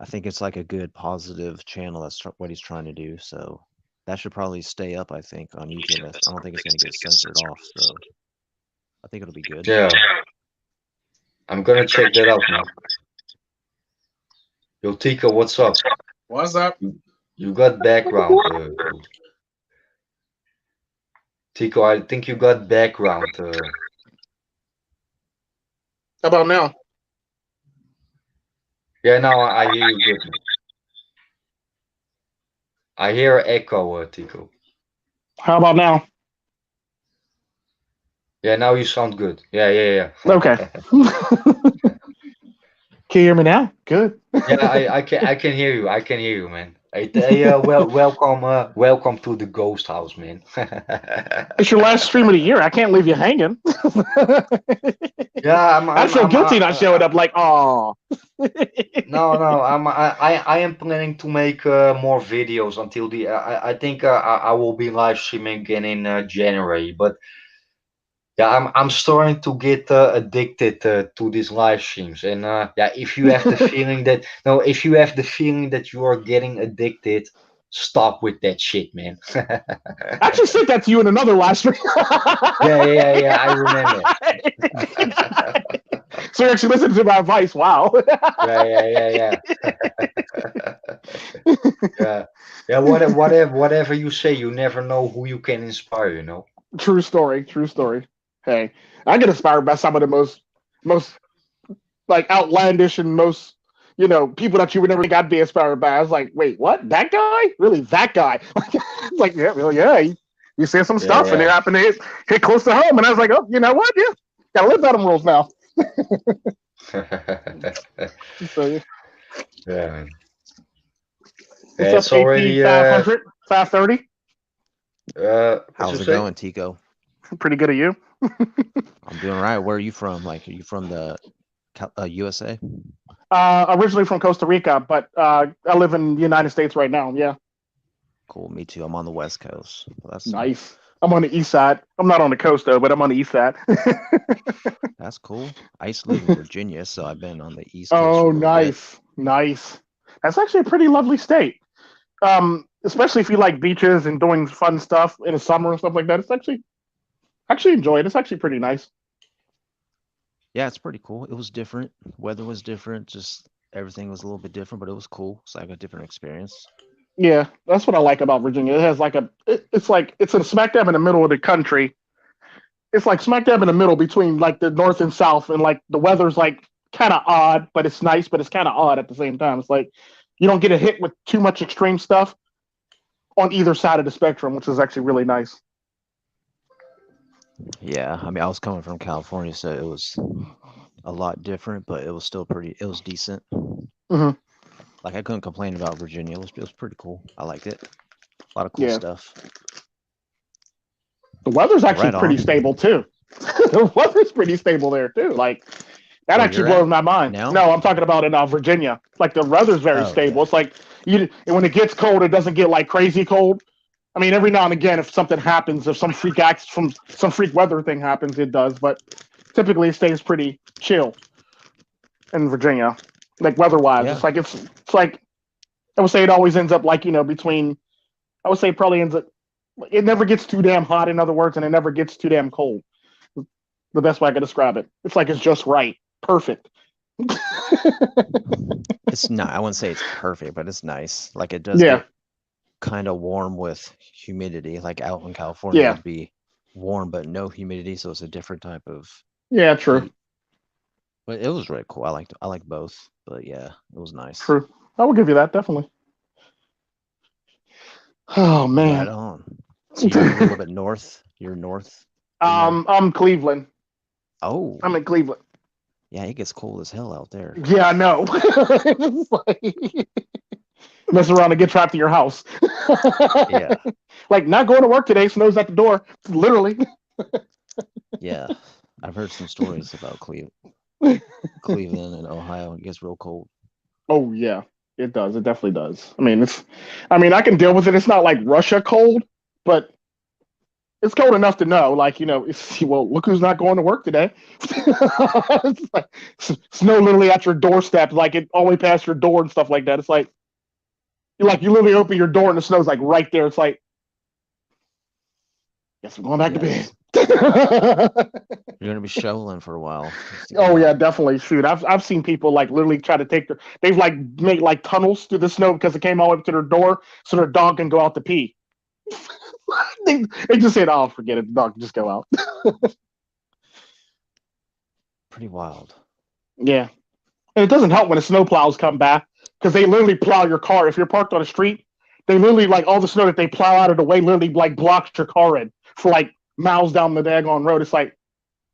I think it's like a good positive channel. That's what he's trying to do. So that should probably stay up. I think on YouTube. I don't think it's going to get censored off. So I think it'll be good. Yeah, I'm gonna check that out, man. Yo, Tika, what's up? What's up? You got background. Tico, I think you got background. How about now? Yeah, now I hear you good. I hear echo, Tico. How about now? Yeah, now you sound good. Yeah. Okay. Can you hear me now? Good. Yeah, I can hear you. I can hear you, man. Welcome to the ghost house, man. It's your last stream of the year. I can't leave you hanging. Yeah, I'm I I'm feel I'm guilty not showing up. Like, oh. no, I am planning to make more videos until the I think I will be live streaming again in January, but yeah, I'm starting to get addicted to these live streams, and yeah, if you have the feeling that no, if you have the feeling that you are getting addicted, stop with that shit, man. I actually said that to you in another live stream. Yeah, I remember. So you're actually listening to my advice. Wow. Yeah. Yeah, yeah. Whatever you say, you never know who you can inspire. You know. True story. True story. Hey, I get inspired by some of the most like outlandish and most people that you would never think I'd be inspired by. I was like, wait, what? That guy? Really? That guy? It's like, yeah, well, yeah. You say some stuff, and it Yeah, happened to hit close to home, and I was like, oh, you know what? Yeah, gotta live by them rules now. yeah. So, yeah. Yeah, man. What's Yeah, up, it's AP already 500, 530? what How's you it say? going, Tico? Pretty good at you. I'm doing right. Where are you from? Like, are you from the USA? Originally from Costa Rica, but I live in the United States right now. Yeah, Cool. Me too. I'm on the West Coast. nice. I'm on the east side. I'm not on the coast though, but I'm on the east side. That's cool. I used to live in Virginia, so I've been on the East Coast for Oh, a little bit. nice, nice. That's actually a pretty lovely state. Especially if you like beaches and doing fun stuff in the summer and stuff like that. It's actually enjoy it. It's actually pretty nice. Yeah, it's pretty cool. It was different. Weather was different. Just everything was a little bit different, but it was cool. It's like a different experience. Yeah, that's what I like about Virginia. It has like it's like it's in smack dab in the middle of the country. It's like smack dab in the middle between like the north and south, and like the weather's like kind of odd, but it's nice, but it's kind of odd at the same time. It's like you don't get a hit with too much extreme stuff on either side of the spectrum, which is actually really nice. Yeah, I mean, I was coming from California, so it was a lot different, but it was still it was decent. Hmm. Like, I couldn't complain about Virginia. It was pretty cool. I liked it. A lot of cool Yeah, stuff. the weather's But actually right pretty on. stable too. The weather's pretty stable there too. Like that Where actually you're blows at my mind. now? No, I'm talking about in Virginia. Like the weather's very Oh, stable. yeah. It's like and when it gets cold, it doesn't get like crazy cold. I mean, every now and again, if something happens, if some freak weather thing happens, it does. But typically, it stays pretty chill in Virginia, like weather-wise. Yeah. It's like I would say it always ends up like between. I would say it probably ends up. It never gets too damn hot, in other words, and it never gets too damn cold. The best way I could describe it. It's like it's just right, perfect. It's not, I wouldn't say it's perfect, but it's nice. Like, it does Yeah, get kind of warm with humidity. Like, out in California, yeah, it'd be warm, but no humidity. So it's a different type of yeah. True, heat. But it was really cool. I liked both. But yeah, it was nice. true. I will give you that definitely. Oh Right man. on. So you're a little bit north. You're north in there. I'm Cleveland. Oh, I'm in Cleveland. yeah, it gets cold as hell out there. Yeah, I know. It's like, mess around and get trapped in your house. Yeah, Like not going to work today. Snow's at the door. Literally. yeah. I've heard some stories about Cleveland and Ohio. It gets real cold. Oh yeah, it does. It definitely does. I mean, it's. I mean, I can deal with it. It's not like Russia cold, but it's cold enough to know. Like well, look who's not going to work today. It's like, snow literally at your doorstep, like it all the way past your door and stuff like that. It's like you literally open your door and the snow's like right there. It's like, guess I'm going back to bed. Yes. You're gonna be shoveling for a while just to get Oh yeah, out. definitely. Shoot, I've seen people like literally try to they've like made like tunnels through the snow because it came all the way up to their door so their dog can go out to pee. They just said, "Oh, forget it, the dog can just go out." Pretty wild. Yeah, and it doesn't help when the snow plows come back because they literally plow your car if you're parked on a street. They literally like all the snow that they plow out of the way literally like blocks your car in for like miles down the daggone road. It's like,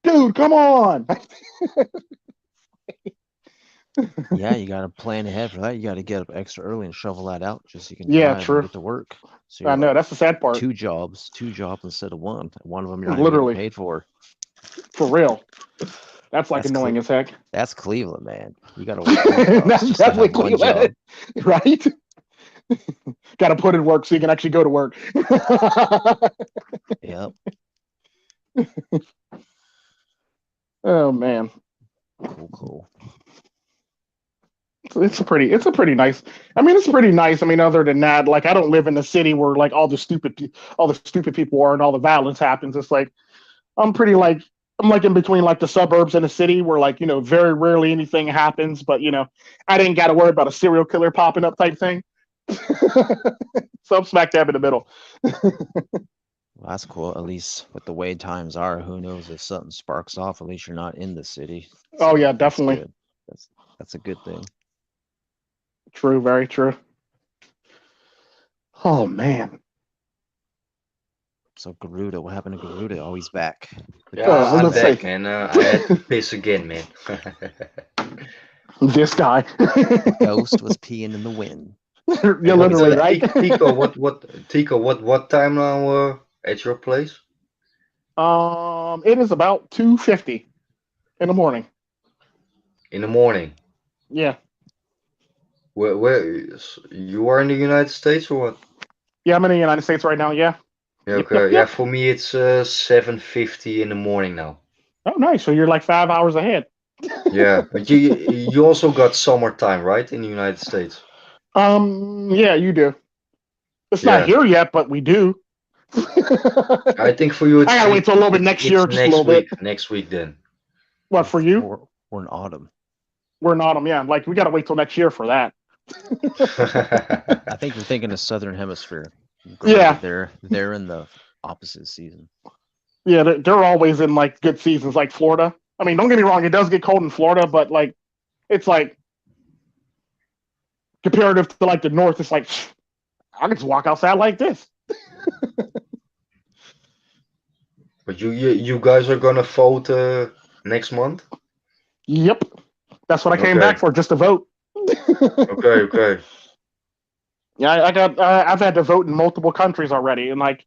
dude, come on. Yeah, you got to plan ahead for that. You got to get up extra early and shovel that out just so you can Yeah, drive true. and get to work. So I you're know like that's the sad part. two jobs instead of one. One of them you're not even Literally, getting paid for. for real. That's like That's annoying as heck. That's Cleveland, man. You got to work two jobs That's just to definitely have one job. Cleveland, right? Got to put in work so you can actually go to work. Yep. Oh man, Cool. it's a pretty nice. I mean, it's pretty nice. I mean, other than that, like I don't live in the city where like all the stupid people are and all the violence happens. It's like I'm pretty like I'm like in between like the suburbs and the city where like very rarely anything happens, but I didn't got to worry about a serial killer popping up type thing. So I'm smack dab in the middle. Well, that's cool. At least with the way times are, who knows if something sparks off? At least you're not in the city. Oh So yeah, that's definitely. good. That's a good thing. True, very true. Oh man. So Garuda, what happened to Garuda? Oh, he's back. The Yeah, ghost is I'm let's back. back, say man. I had to piss again, man. this guy. The ghost was peeing in the wind. Yeah, But literally, right? Tico, what time now at your place? It is about 2:50 in the morning. In the morning. Yeah. Where you are in the United States or what? Yeah, I'm in the United States right now. Yeah. Yeah, Yep, yep, okay. Yeah, yep. for me it's 7:50 in the morning now. Oh, nice. So you're like 5 hours ahead. Yeah, but you also got summertime, right, in the United States? Yeah, you do. It's not Yeah. here yet, but we do. I think for you I it's gotta wait till a little bit next it's year, just a next little bit. week. Next week then. What for you? We're in autumn. We're in autumn. Yeah, like we gotta wait till next year for that. I think you're thinking of Southern Hemisphere. Yeah. They're in the opposite season. Yeah, they're always in like good seasons, like Florida. I mean, don't get me wrong, it does get cold in Florida, but like it's like comparative to like the north, it's like I can just walk outside like this. But you guys are gonna vote next month? Yep, that's what I came back Okay. for, just to vote. Okay. Yeah, I've had to vote in multiple countries already, and like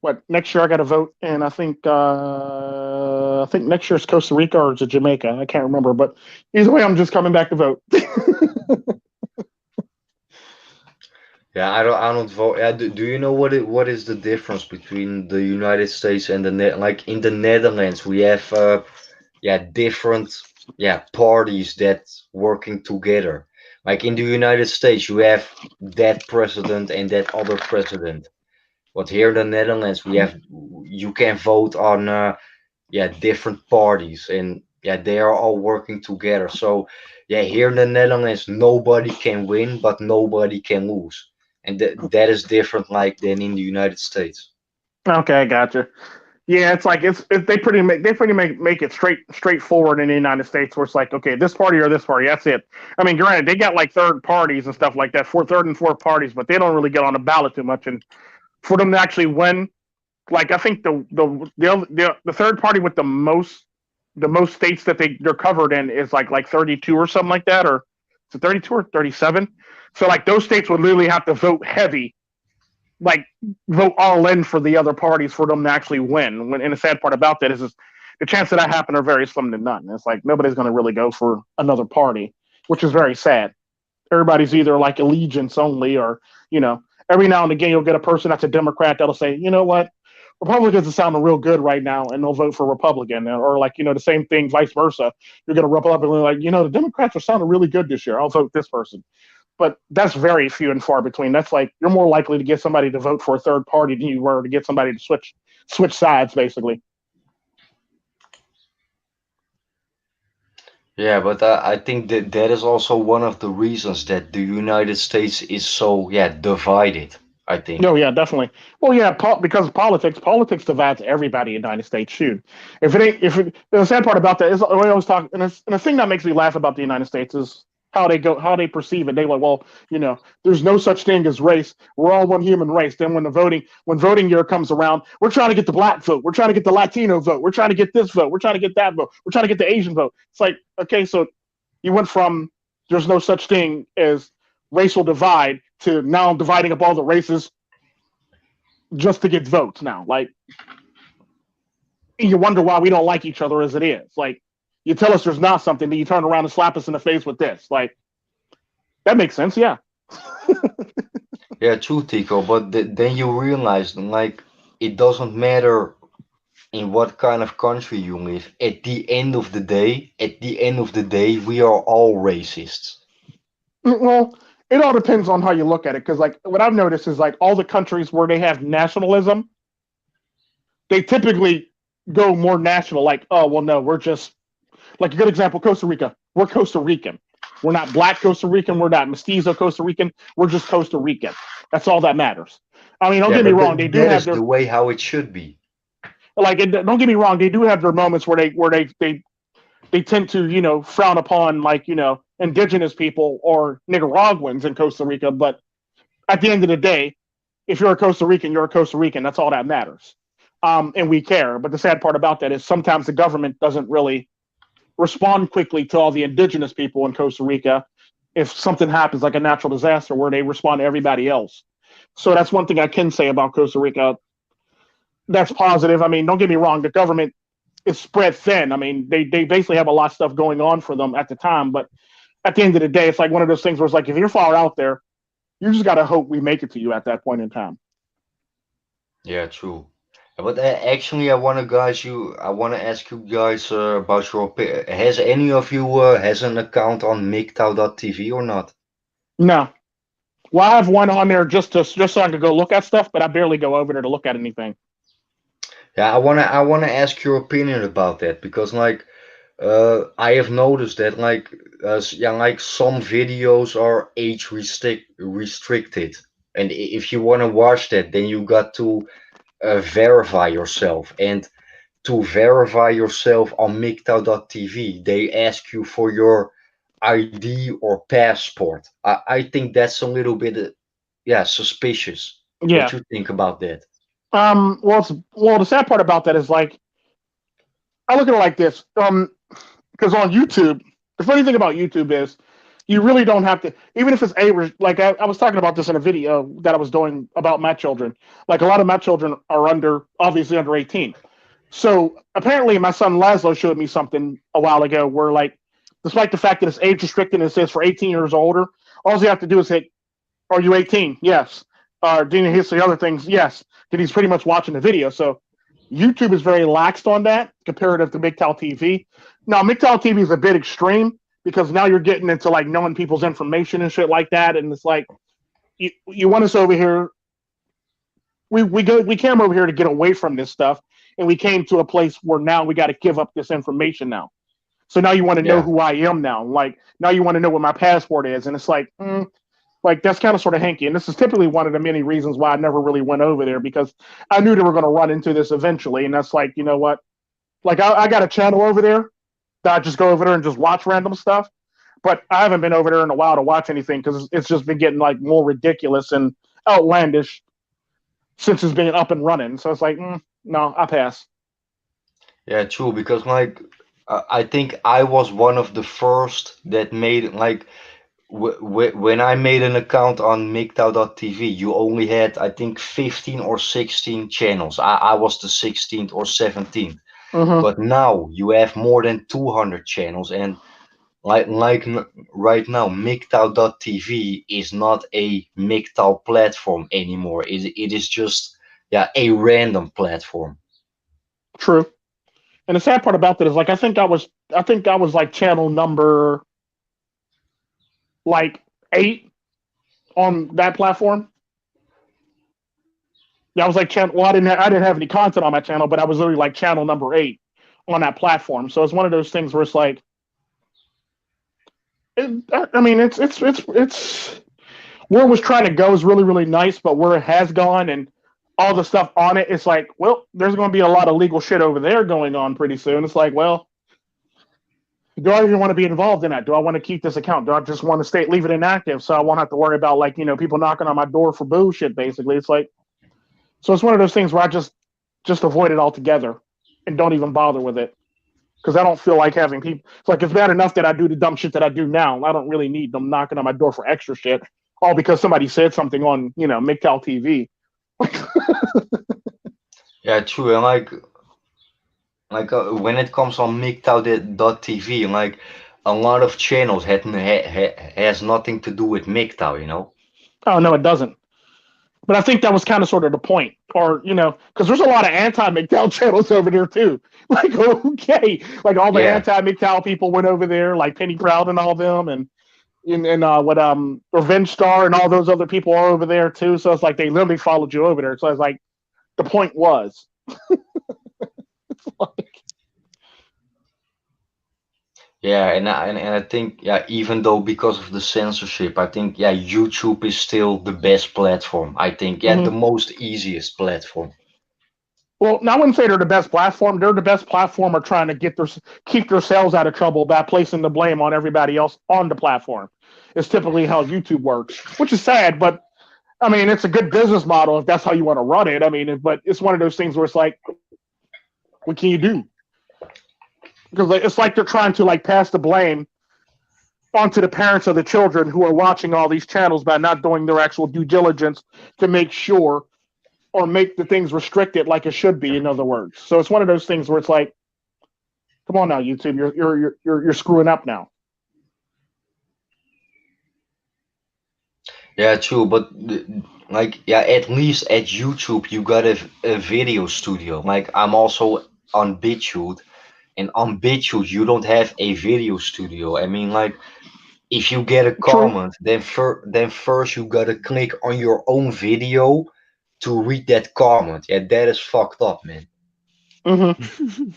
what next year I got to vote, and I think next year it's Costa Rica or is it Jamaica? I can't remember, but either way, I'm just coming back to vote. Yeah, I don't vote. Yeah, do you know what is the difference between the United States and the Net? Like in the Netherlands, we have different parties that working together. Like in the United States, you have that president and that other president. But here in the Netherlands, you can vote on different parties, and they are all working together. So here in the Netherlands nobody can win but nobody can lose, and that is different like than in the United States. Okay, I gotcha. Yeah, it's like they pretty make it straightforward in the United States, where it's like, okay, this party or this party, that's it. I mean, granted, they got like third parties and stuff like that, third and fourth parties, but they don't really get on the ballot too much. And for them to actually win, like I think the third party with the most states that they're covered in is like 32 or something like that, or is it 32 or 37? So like those states would literally have to vote heavy, like vote all in for the other parties for them to actually win. And the sad part about that is the chances of that happen are very slim to none. It's like nobody's going to really go for another party, which is very sad. Everybody's either like allegiance only, or every now and again you'll get a person that's a Democrat that'll say, you know what, Republicans are sounding real good right now, and they'll vote for Republican, or like the same thing, vice versa. You're going to Republican like the Democrats are sounding really good this year. I'll vote this person. But that's very few and far between. That's like you're more likely to get somebody to vote for a third party than you were to get somebody to switch sides, basically. Yeah, but I think that is also one of the reasons that the United States is so divided. I think. No, yeah, definitely. Well, yeah, because politics divides everybody in the United States. Shoot, if it ain't, if it, the sad part about that is we always talk, and the thing that makes me laugh about the United States is how they perceive it. They like, well, there's no such thing as race. We're all one human race. Then when voting year comes around, we're trying to get the black vote. We're trying to get the Latino vote. We're trying to get this vote. We're trying to get that vote. We're trying to get the Asian vote. It's like, okay, so you went from there's no such thing as racial divide to now dividing up all the races just to get votes now. Like, you wonder why we don't like each other as it is. Like, you tell us there's not something, then you turn around and slap us in the face with this. Like, that makes sense, yeah. Yeah, true, Tico. But then you realize, like, it doesn't matter in what kind of country you live. At the end of the day, we are all racists. Well, it all depends on how you look at it. Because, like, what I've noticed is, like, all the countries where they have nationalism, they typically go more national. Like, oh, well, no, we're just, like, a good example, Costa Rica. We're Costa Rican. We're not black Costa Rican. We're not mestizo Costa Rican. We're just Costa Rican. That's all that matters. I mean, don't Yeah, get me but wrong. They do that have is their the way how it should be. don't get me wrong. They do have their moments where they tend to frown upon like indigenous people or Nicaraguans in Costa Rica. But at the end of the day, if you're a Costa Rican, you're a Costa Rican. That's all that matters. And we care. But the sad part about that is sometimes the government doesn't really respond quickly to all the indigenous people in Costa Rica if something happens like a natural disaster where they respond to everybody else. So that's one thing I can say about Costa Rica. That's positive. I mean, don't get me wrong, the government is spread thin. I mean, they basically have a lot of stuff going on for them at the time, but at the end of the day, it's like one of those things where it's like if you're far out there, you just got to hope we make it to you at that point in time. Yeah, true. But actually, I want to ask you guys about your opinion. Has any of you has an account on MGTOW.tv or not? No. Well, I have one on there just so I can go look at stuff, but I barely go over there to look at anything. Yeah, I wanna ask your opinion about that because like I have noticed that yeah, like some videos are restricted, and if you want to watch that, then you got to verify yourself. And to verify yourself on MGTOW.tv, they ask you for your ID or passport. I think that's a little bit, yeah, suspicious. What Yeah. you think about that? Well, the sad part about that is like I look at it like this. Because on YouTube, the funny thing about YouTube is you really don't have to, even if it's like I was talking about this in a video that I was doing about my children. Like a lot of my children are obviously under 18. So apparently my son Laszlo showed me something a while ago where like, despite the fact that it's age restricted and it says for 18 years or older, all you have to do is hit, are you 18? Yes. Then he hits the other things, yes. Then he's pretty much watching the video. So YouTube is very laxed on that comparative to MGTOW TV. Now, MGTOW TV is a bit extreme because now you're getting into like knowing people's information and shit like that, and it's like you want us over here. We came over here to get away from this stuff, and we came to a place where now we got to give up this information now. So now you want to know Yeah. who I am now. Like now you want to know what my passport is, and it's like that's kind of sort of hanky. And this is typically one of the many reasons why I never really went over there because I knew they were going to run into this eventually. And that's like, you know what? Like I got a channel over there that I just go over there and just watch random stuff. But I haven't been over there in a while to watch anything because it's just been getting like more ridiculous and outlandish since it's been up and running. So it's like, no, I pass. Yeah, true. Because like I think I was one of the first that made like when I made an account on MGTOW.tv, you only had I think 15 or 16 channels. I was the 16th or 17th. Mm-hmm. But now you have more than 200 channels, and right now, MGTOW.tv is not a MGTOW platform anymore. It is just, yeah, a random platform. True. And the sad part about that is like I think I was like channel number like 8 on that platform. Yeah, I was like channel. Well, I didn't have any content on my channel, but I was literally like channel number 8 on that platform. So it's one of those things where it's like, I mean, it's where it was trying to go is really really nice, but where it has gone and all the stuff on it, it's like, well, there's going to be a lot of legal shit over there going on pretty soon. It's like, well, do I even want to be involved in that? Do I want to keep this account? Do I just want to leave it inactive so I won't have to worry about like, people knocking on my door for bullshit, basically. It's like, so it's one of those things where I just avoid it altogether and don't even bother with it. Because I don't feel like having people. It's like it's bad enough that I do the dumb shit that I do now. I don't really need them knocking on my door for extra shit, all because somebody said something on, MGTOW TV. Yeah, true. And when it comes on MGTOW.tv, like a lot of channels has nothing to do with MGTOW, you know? Oh no, it doesn't. But I think that was kind of sort of the point, or because there's a lot of anti-MGTOW channels over there too. Like, okay, like all the Yeah. anti-MGTOW people went over there, like Penny Proud and all them, and Revenge Star and all those other people are over there too. So it's like they literally followed you over there. So it's like the point was, it's like, Yeah, and I think, yeah, even though because of the censorship, I think, yeah, YouTube is still the best platform. I think, yeah, the most easiest platform. well, I wouldn't say they're the best platform. They're the best platform of trying to keep themselves out of trouble by placing the blame on everybody else on the platform. It's typically how YouTube works, which is sad, but I mean, it's a good business model if that's how you want to run it. I mean, but it's one of those things where it's like, what can you do? Because it's like they're trying to like pass the blame onto the parents of the children who are watching all these channels by not doing their actual due diligence to make sure or make the things restricted like it should be. In other words, so it's one of those things where it's like, come on now, YouTube, you're screwing up now. Yeah, true, but like, yeah, at least at YouTube you got a video studio. Like, I'm also on BitChute, and on BitChute you don't have a video studio. I mean, like, if you get a True. comment, then first you gotta click on your own video to read that comment. Yeah, that is fucked up, man. Mm-hmm.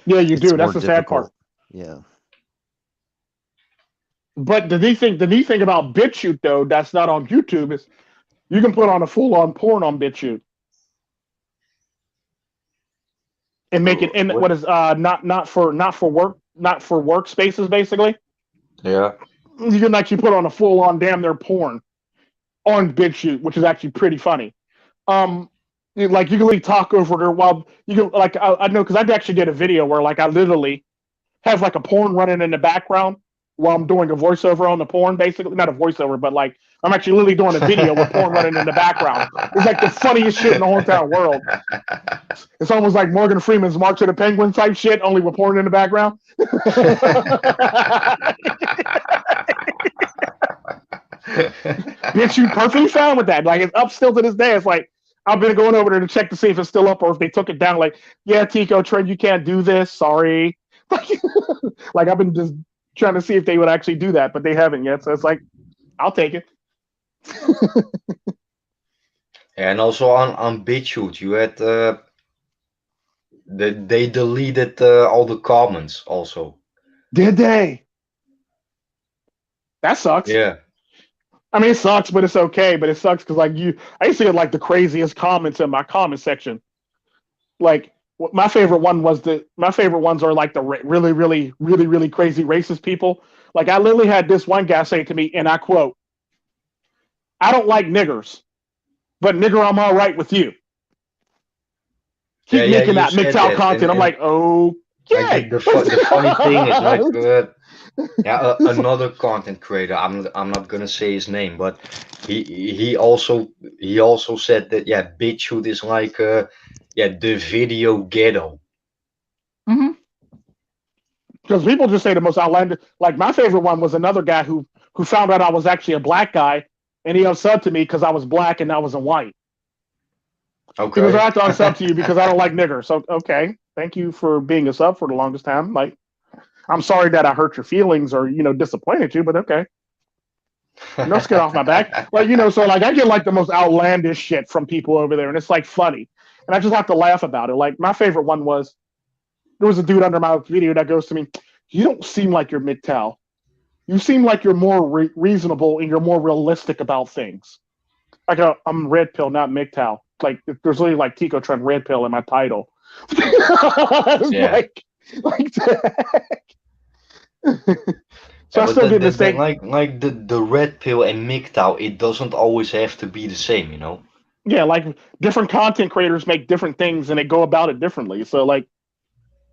Yeah, you It's do. more That's the sad part. difficult. Yeah. But the neat thing about BitChute though, that's not on YouTube, is you can put on a full on porn on BitChute and make it in What? what is not for workspaces basically. Yeah. You can actually put on a full on damn near porn on BitChute, which is actually pretty funny. Like you can literally talk over there while you can like I know because I actually did a video where like I literally have like a porn running in the background while I'm doing a voiceover on the porn, basically. Not a voiceover, but like I'm actually literally doing a video with porn running in the background. It's like the funniest shit in the whole entire world. It's almost like Morgan Freeman's March of the Penguin type shit, only with porn in the background. Bitch, you perfectly fine with that. Like it's up still to this day. It's like I've been going over there to check to see if it's still up or if they took it down. Like, yeah, Tico, Trent, you can't do this. Sorry. Like I've been just trying to see if they would actually do that, but they haven't yet. So it's like, I'll take it. And also on BitChute, you had they deleted all the comments also. Did they? That sucks. Yeah. I mean, it sucks, but it's okay. But it sucks because like I used to get like the craziest comments in my comment section. Like my favorite ones are like the really, really, really, really crazy racist people. Like I literally had this one guy say to me, and I quote, "I don't like niggers, but nigger, I'm all right with you." Keep making that MGTOW content. I'm like, okay. Like the funny thing is like yeah, another content creator. I'm not gonna say his name, but he also said that, yeah, BitChute is like yeah, the video ghetto. Mm-hmm. Because people just say the most outlandish. Like my favorite one was another guy who found out I was actually a black guy, and he upset to me because I was black and I wasn't white. Okay. Because I have to unsub to you because I don't like niggers. So okay, thank you for being a sub for the longest time. Like, I'm sorry that I hurt your feelings or disappointed you, but okay. Let's get off my back. Like so like I get like the most outlandish shit from people over there, and it's like funny, and I just have to laugh about it. Like my favorite one was there was a dude under my video that goes to me, "You don't seem like you're MGTOW. You seem like you're more reasonable and you're more realistic about things." I go, "I'm red pill, not MGTOW." Like there's literally like Tico Trend red pill in my title. Yeah. like that. So Yeah, I but still get the that same. like the red pill and MGTOW, it doesn't always have to be the same, you know? Yeah, like different content creators make different things and they go about it differently. So like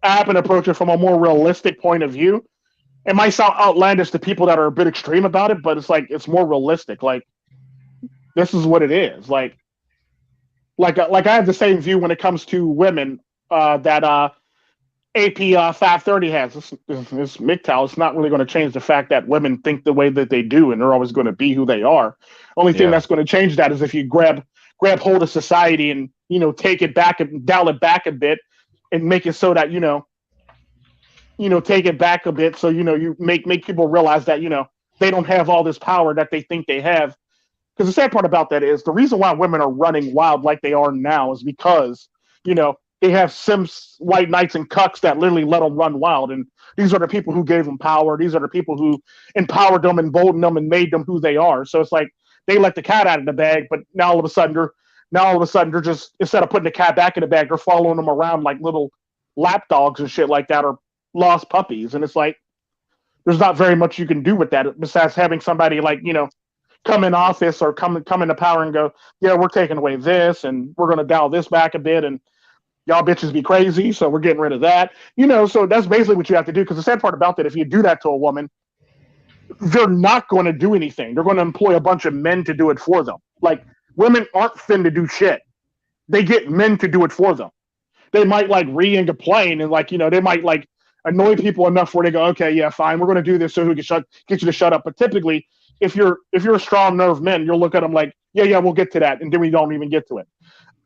I happen to approach it from a more realistic point of view. It might sound outlandish to people that are a bit extreme about it, but it's like it's more realistic. Like this is what it is. Like I have the same view when it comes to women that AP 530 has. This MGTOW. It's not really going to change the fact that women think the way that they do, and they're always going to be who they are. Only thing Yeah. that's going to change that is if you grab hold of society and take it back and dial it back a bit and make it so that take it back a bit so you make people realize that they don't have all this power that they think they have. Because the sad part about that is the reason why women are running wild like they are now is because they have Sims, white knights, and cucks that literally let them run wild. And these are the people who gave them power. These are the people who empowered them, emboldened them, and made them who they are. So it's like they let the cat out of the bag, but now all of a sudden they're just, instead of putting the cat back in the bag, they're following them around like little lap dogs and shit like that, or lost puppies. And it's like there's not very much you can do with that besides having somebody like come in office or come into power and go, yeah, we're taking away this and we're going to dial this back a bit, and y'all bitches be crazy, so we're getting rid of that. So that's basically what you have to do. Because the sad part about that, if you do that to a woman, they're not going to do anything. They're going to employ a bunch of men to do it for them. Like, women aren't fin to do shit. They get men to do it for them. They might like and complain, and like they might like annoy people enough where they go, okay, yeah, fine, we're going to do this so we can get you to shut up. But typically, if you're a strong nerve man, you'll look at them like, yeah, we'll get to that, and then we don't even get to it.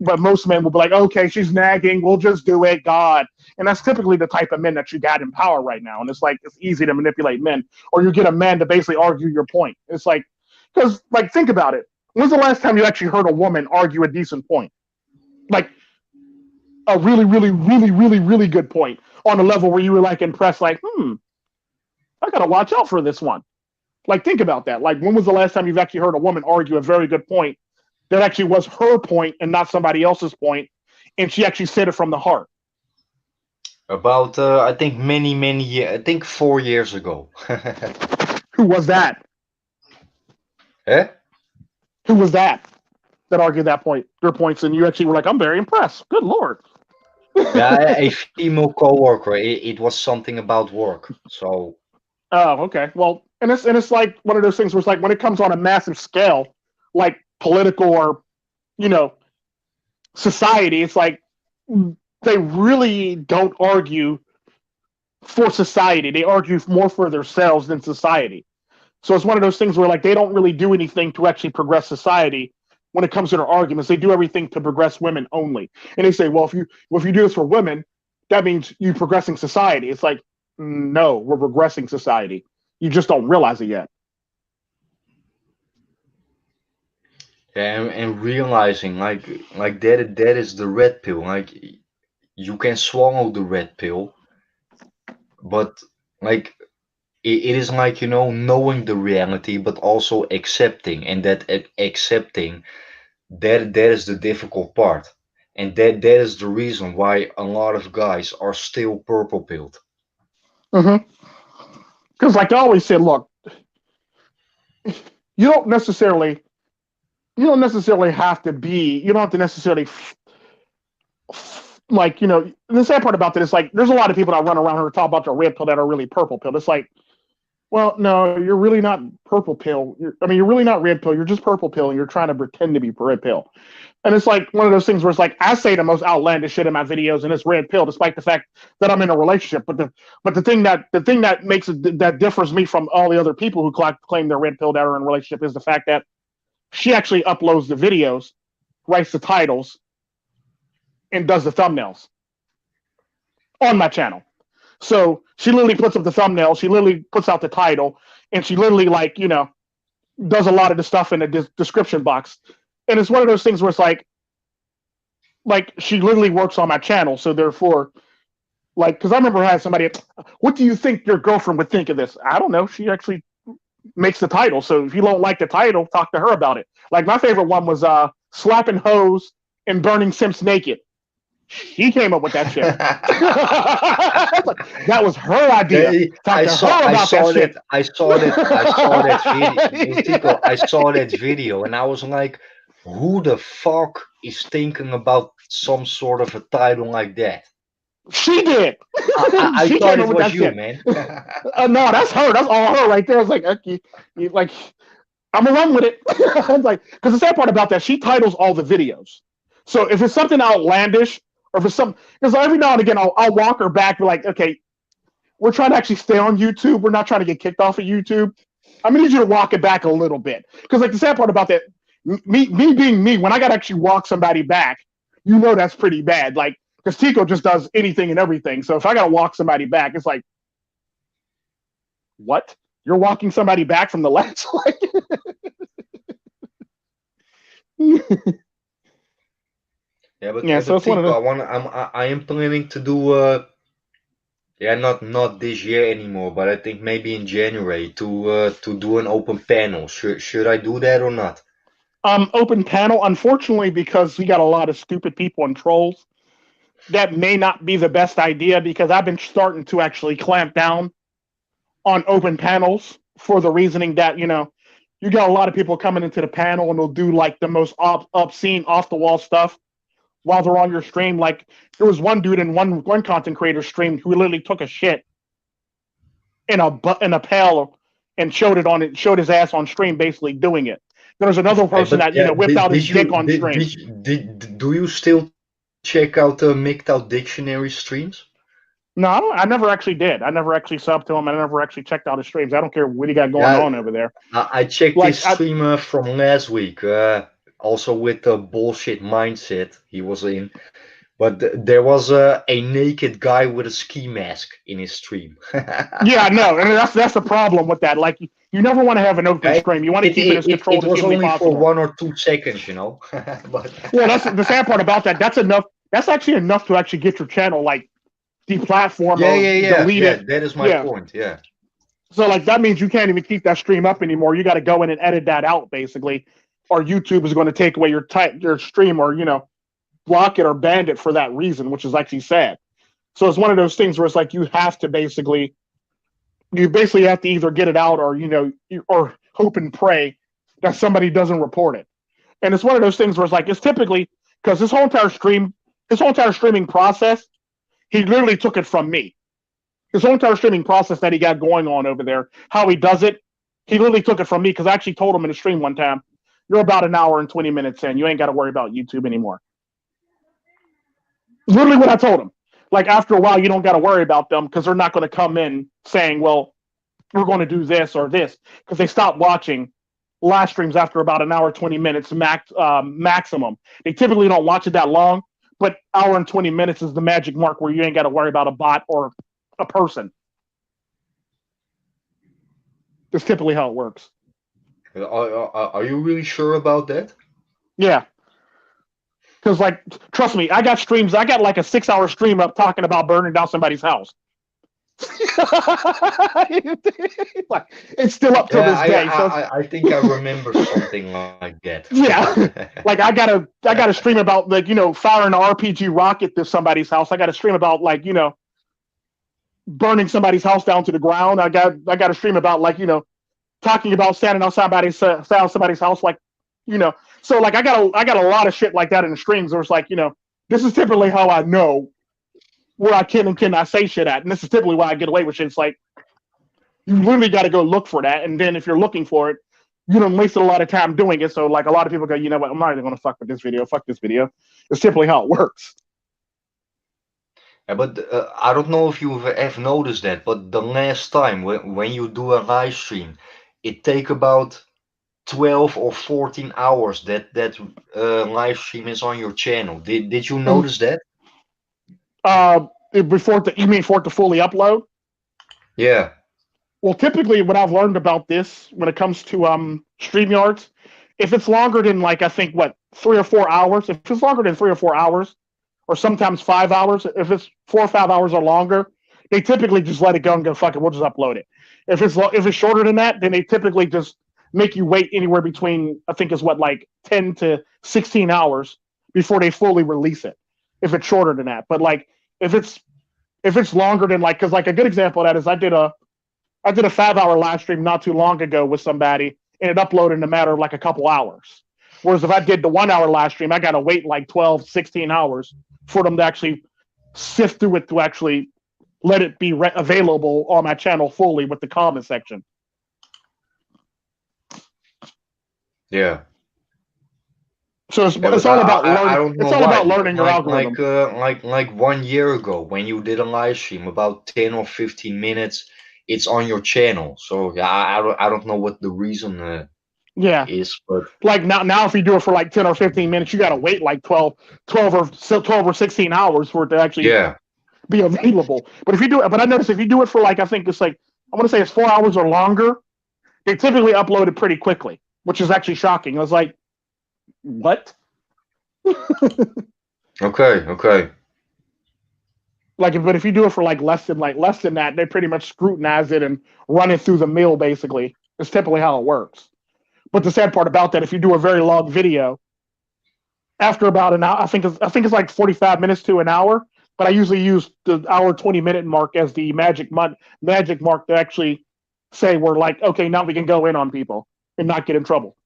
But most men will be like, okay, she's nagging, we'll just do it, God. And that's typically the type of men that you got in power right now. And it's like it's easy to manipulate men, or you get a man to basically argue your point. It's like, because like think about it. When's the last time you actually heard a woman argue a decent point? Like a really, really, really, really, really good point on a level where you were like impressed, like, I gotta watch out for this one. Like, think about that. Like, when was the last time you've actually heard a woman argue a very good point that actually was her point and not somebody else's point, and she actually said it from the heart? About I think many years, I think 4 years ago. Who was that? Eh? Who was that argued that point, their points, and you actually were like, I'm very impressed. Good Lord. Yeah, a female coworker. It was something about work. So Oh, okay. Well, and it's like one of those things where it's like when it comes on a massive scale, like political or you know society, it's like they really don't argue for society. They argue more for themselves than society. So it's one of those things where like they don't really do anything to actually progress society when it comes to their arguments. They do everything to progress women only. And they say, well, if you do this for women, that means you progressing society. It's like, no, we're regressing society. You just don't realize it yet. yeah, and realizing like that is the red pill. Like you can swallow the red pill, but like it is like knowing the reality, but also accepting, and that accepting that is the difficult part, and that is the reason why a lot of guys are still purple pilled. Mm-hmm. Because like I always said, look, you don't necessarily have to be. You don't have to necessarily like the sad part about that is like there's a lot of people that run around here talk about the red pill that are really purple pill. It's like, well, no, you're really not purple pill. You're really not red pill. You're just purple pill, and you're trying to pretend to be red pill. And it's like one of those things where it's like I say the most outlandish shit in my videos, and it's red pill, despite the fact that I'm in a relationship. But the thing that makes it that differs me from all the other people who claim they're red pill that are in a relationship is the fact that she actually uploads the videos, writes the titles, and does the thumbnails on my channel. So she literally puts up the thumbnail, she literally puts out the title, and she literally does a lot of the stuff in the description box. And it's one of those things where it's like she literally works on my channel, so therefore, like, because I remember I had somebody, what do you think your girlfriend would think of this? I don't know. She actually makes the title, so if you don't like the title, talk to her about it. Like my favorite one was slapping hoes and burning simps naked. She came up with that shit. That was her idea. Yeah, Talk to her about that shit. I saw that video, Tico. I saw that video, and I was like, "Who the fuck is thinking about some sort of a title like that?" She did. I She thought came it up with was that you, shit. man. No, that's her. That's all her right there. I was like, okay, like, I'm gonna run with it. I was like, because the sad part about that, she titles all the videos. So if it's something outlandish, or if it's some, because every now and again I'll walk her back, be like, okay, we're trying to actually stay on YouTube. We're not trying to get kicked off of YouTube. I'm gonna need you to walk it back a little bit, because like the sad part about that, me being me, when I gotta actually walk somebody back, you know that's pretty bad. Like, because Tico just does anything and everything. So if I gotta walk somebody back, it's like, what? You're walking somebody back from the last like yeah, so but it's one of Tico, the I am planning to do yeah, not this year anymore, but I think maybe in January to do an open panel. Should I do that or not? open panel. Unfortunately, because we got a lot of stupid people and trolls, that may not be the best idea, because I've been starting to actually clamp down on open panels for the reasoning that, you got a lot of people coming into the panel and they'll do like the most obscene, off the wall stuff while they're on your stream. Like, there was one dude in one content creator stream who literally took a shit in a pail and showed his ass on stream, basically doing it. There's another person But that yeah, whipped out his dick on stream. do you still check out the MGTOW dictionary streams? No, I never actually did. I never actually subbed to him. I never actually checked out his streams. I don't care what he got going Yeah, on over there. I checked Like, his stream from last week. Also with the bullshit mindset he was in. But there was a naked guy with a ski mask in his stream. yeah, no, and that's the problem with that. Like, you never want to have an open stream. You want to keep it as controlled It as was humanly only possible. for 1 or 2 seconds, you know. But Well, that's the sad part about that. That's enough. That's actually enough to actually get your channel like deplatformed or deleted. That is my point. Yeah. So like that means you can't even keep that stream up anymore. You got to go in and edit that out, basically, or YouTube is going to take away your stream, or block it or ban it for that reason, which is actually sad. So it's one of those things where it's like you basically have to either get it out, or or hope and pray that somebody doesn't report it. And it's one of those things where it's like, it's typically because this whole entire streaming process, he literally took it from me. His whole entire streaming process that he got going on over there, how he does it, he literally took it from me, because I actually told him in the stream one time, you're about an hour and 20 minutes in. You ain't got to worry about YouTube anymore. Literally what I told him. Like, after a while, you don't got to worry about them, because they're not going to come in saying, well, we're going to do this or this, because they stop watching live streams after about an hour, 20 minutes maximum. They typically don't watch it that long, but hour and 20 minutes is the magic mark where you ain't got to worry about a bot or a person. That's typically how it works. Are you really sure about that? Yeah. Because, like, trust me, I got streams. I got like a 6-hour stream up talking about burning down somebody's house. Like, it's still up to this day. I think I remember something like that. Yeah, like I got a stream about, like, firing an RPG rocket to somebody's house. I got a stream about, like, burning somebody's house down to the ground. I got a stream about, like, talking about standing outside somebody's house, like, So like I got a lot of shit like that in the streams. Where it's like, this is typically how I know where I can and cannot say shit at, and this is typically why I get away with shit. It's like, you literally got to go look for that, and then if you're looking for it, you don't waste a lot of time doing it. So like a lot of people go, you know what, I'm not even going to fuck with this video. Fuck this video. It's typically how it works. Yeah, but I don't know if you have noticed that, but the last time when you do a live stream, it take about 12 or 14 hours that live stream is on your channel. Did you notice that? You mean for it to fully upload? Yeah. Well, typically what I've learned about this when it comes to StreamYards, if it's longer than, like, I think 3 or 4 hours, if it's longer than 3 or 4 hours, or sometimes 5 hours, if it's 4 or 5 hours or longer, they typically just let it go and go, fuck it, we'll just upload it. If it's shorter than that, then they typically just make you wait anywhere between, I think is 10 to 16 hours before they fully release it. if it's shorter than that. But like if it's longer than like, because like a good example of that is I did a 5-hour live stream not too long ago with somebody, and it uploaded in a matter of like a couple hours. Whereas if I did the 1 hour live stream, I got to wait like 12, 16 hours for them to actually sift through it to actually let it be available on my channel fully with the comment section. Yeah. So it's Yeah, but all about I learning. don't know It's all why. about Because learning your algorithm. like 1 year ago when you did a live stream about 10 or 15 minutes, it's on your channel. So yeah, I don't know what the reason Yeah. is, but Like now if you do it for like 10 or 15 minutes, you got to wait like 12 or 16 hours for it to actually yeah. be available. But if you do it, but I noticed if you do it for like, I think it's like, I want to say it's 4 hours or longer, they typically upload it pretty quickly, which is actually shocking. I was like, what? Okay. Like, but if you do it for like less than that, they pretty much scrutinize it and run it through the mill. Basically, it's typically how it works. But the sad part about that, if you do a very long video, after about an hour, I think it's like 45 minutes to an hour. But I usually use the hour 20-minute mark as the magic mark to actually say we're like, okay, now we can go in on people and not get in trouble.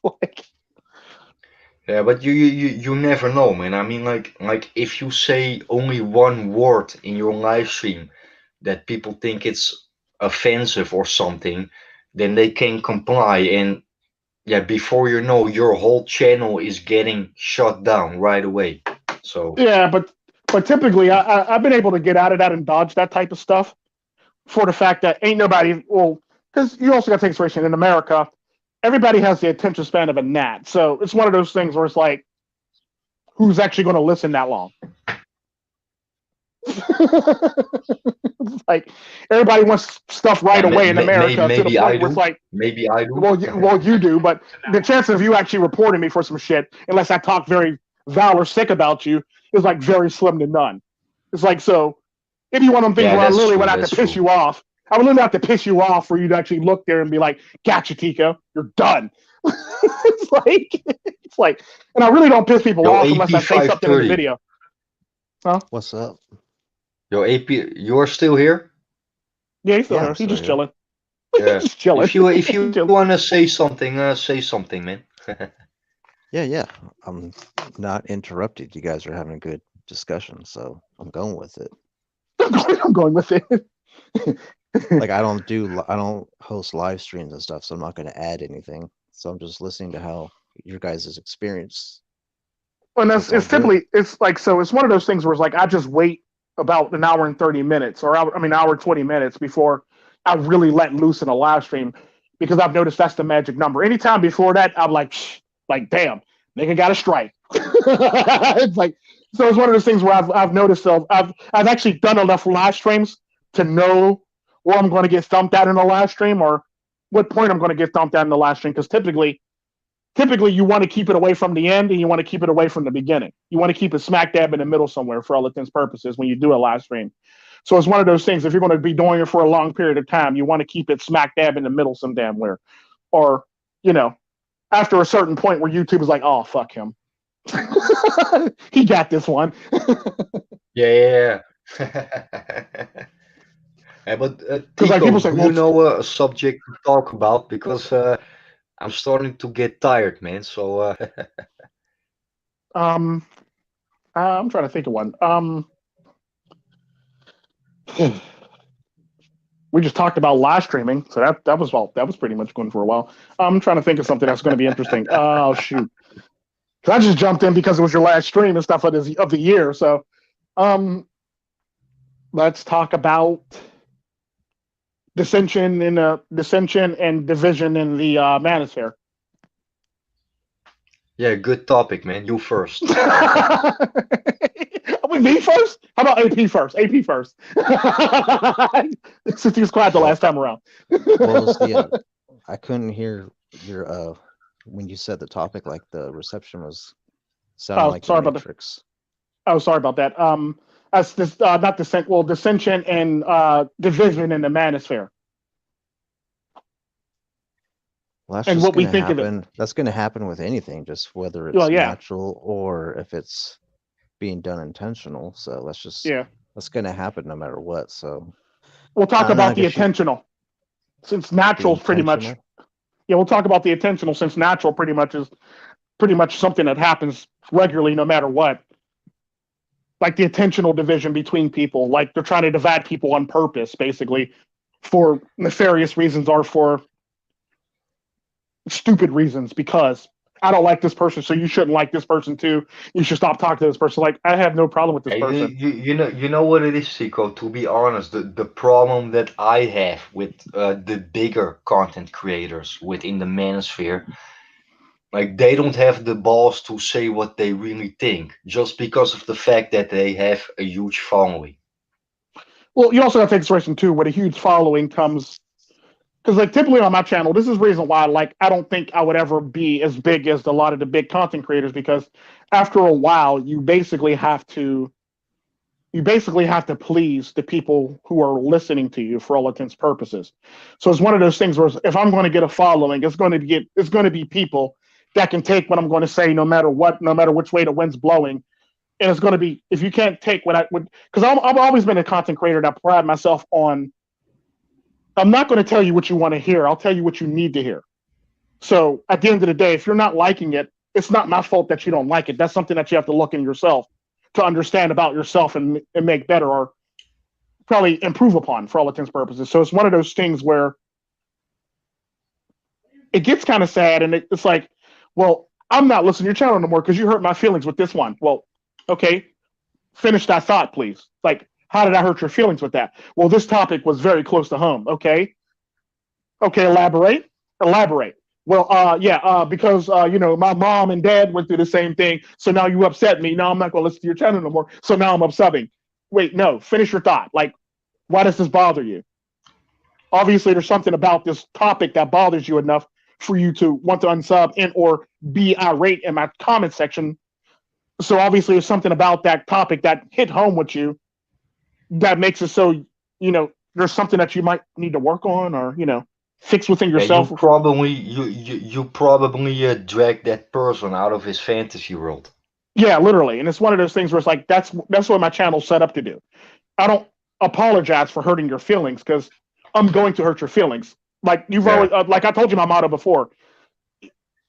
Like, Yeah, but you never know, man. I mean, like if you say only one word in your live stream that people think it's offensive or something, then they can comply, and yeah, before you know, your whole channel is getting shut down right away. So yeah, but typically I've been able to get out of that and dodge that type of stuff for the fact that ain't nobody, well, because you also got to take consideration in America, everybody has the attention span of a gnat. So it's one of those things where it's like, who's actually going to listen that long? It's like everybody wants stuff right yeah, away in America to the maybe I point where it's do. like, Maybe I do. well, you do, but the chance of you actually reporting me for some shit, unless I talk very foul or sick about you, is like very slim to none. It's like, so if you want them things Yeah, where I that's literally true. would have That's to piss true. you off, I would literally have to piss you off for you to actually look there and be like, "Gotcha, Tico, you're done." It's like, and I really don't piss people Yo, off unless AP I say something in the 530. video. Huh? What's up? Yo, AP, you're still here? Yeah, he's still Yeah, here. I'm He's still just here. chilling. Yeah. He's just chilling. If He's you chilling. wanna say something, man. Yeah. I'm not interrupted. You guys are having a good discussion, so I'm going with it. I'm going with it. Like I don't host live streams and stuff, so I'm not going to add anything. So I'm just listening to how your guys' experience. And So that's it's all it's good. typically it's like, so it's one of those things where it's like I just wait about an hour and 30 minutes, or hour 20 minutes before I really let loose in a live stream, because I've noticed that's the magic number. Anytime before that, I'm like, shh, like damn, nigga got a strike. It's like, so it's one of those things where I've noticed, I've actually done enough live streams to know where I'm going to get thumped at in a live stream, or what point I'm going to get thumped at in the live stream, because typically you want to keep it away from the end and you want to keep it away from the beginning. You want to keep it smack dab in the middle somewhere for all intents and purposes when you do a live stream. So it's one of those things, if you're going to be doing it for a long period of time, you want to keep it smack dab in the middle some damn where. Or, you know, after a certain point where YouTube is like, oh, fuck him. He got this one. Yeah. Yeah, but Because like Tico, people say, do well, you know a subject to talk about? Because I'm starting to get tired, man. So I'm trying to think of one. We just talked about live streaming, so that was pretty much going for a while. I'm trying to think of something that's going to be interesting. Oh shoot, I just jumped in because it was your last stream and stuff of the year. So, let's talk about dissension and division in the manosphere. yeah, good topic, man. You first. Wait, me first? How about AP first? AP first. Since he was quiet the Well, last time around. well, see, I couldn't hear your when you said the topic. Like the reception was sounding like the sorry about that. Matrix. Oh, sorry about that. As this not dissent. Well, dissension and division in the manosphere. Well, that's and just what we gonna think of it. happen. That's gonna happen with anything, just whether Well, it's yeah, natural or if it's being done intentional. So yeah. that's gonna happen no matter what. So We'll I talk don't know. I about the guess you intentional, since the natural is pretty much. intentional. Yeah, we'll talk about the intentional, since natural pretty much is pretty much something that happens regularly, no matter what. Like the intentional division between people, like they're trying to divide people on purpose, basically, for nefarious reasons or for stupid reasons. Because I don't like this person, so you shouldn't like this person too. You should stop talking to this person. Like, I have no problem with this person. You know what it is, Chico. To be honest, the problem that I have with the bigger content creators within the manosphere, like they don't have the balls to say what they really think, just because of the fact that they have a huge following. Well, you also have to take consideration too, with a huge following comes, because like typically on my channel, this is the reason why like I don't think I would ever be as big as a lot of the big content creators, because after a while you basically have to please the people who are listening to you for all intents and purposes. So it's one of those things where if I'm going to get a following, it's going to be people that can take what I'm going to say no matter what, no matter which way the wind's blowing. And it's going to be, if you can't take what I would, because I've always been a content creator that pride myself on, I'm not going to tell you what you want to hear. I'll tell you what you need to hear. So at the end of the day, if you're not liking it, it's not my fault that you don't like it. That's something that you have to look in yourself to understand about yourself and make better, or probably improve upon for all intents and purposes. So it's one of those things where it gets kind of sad, and it's like, well, I'm not listening to your channel no more because you hurt my feelings with this one. Well, okay, finish that thought, please. Like, how did I hurt your feelings with that? Well, this topic was very close to home. Okay, okay, elaborate. Well, yeah, because my mom and dad went through the same thing, so now you upset me. Now I'm not going to listen to your channel no more. So now I'm upsetting. Wait, no, finish your thought. Like, why does this bother you? Obviously, there's something about this topic that bothers you enough for you to want to unsub and or be irate in my comment section. So obviously, there's something about that topic that hit home with you that makes it so, there's something that you might need to work on, or fix within Yeah, yourself. you probably drag that person out of his fantasy world. Yeah, literally. And it's one of those things where it's like, that's what my channel's set up to do. I don't apologize for hurting your feelings, because I'm going to hurt your feelings. Like you've Yeah, always, like I told you my motto before.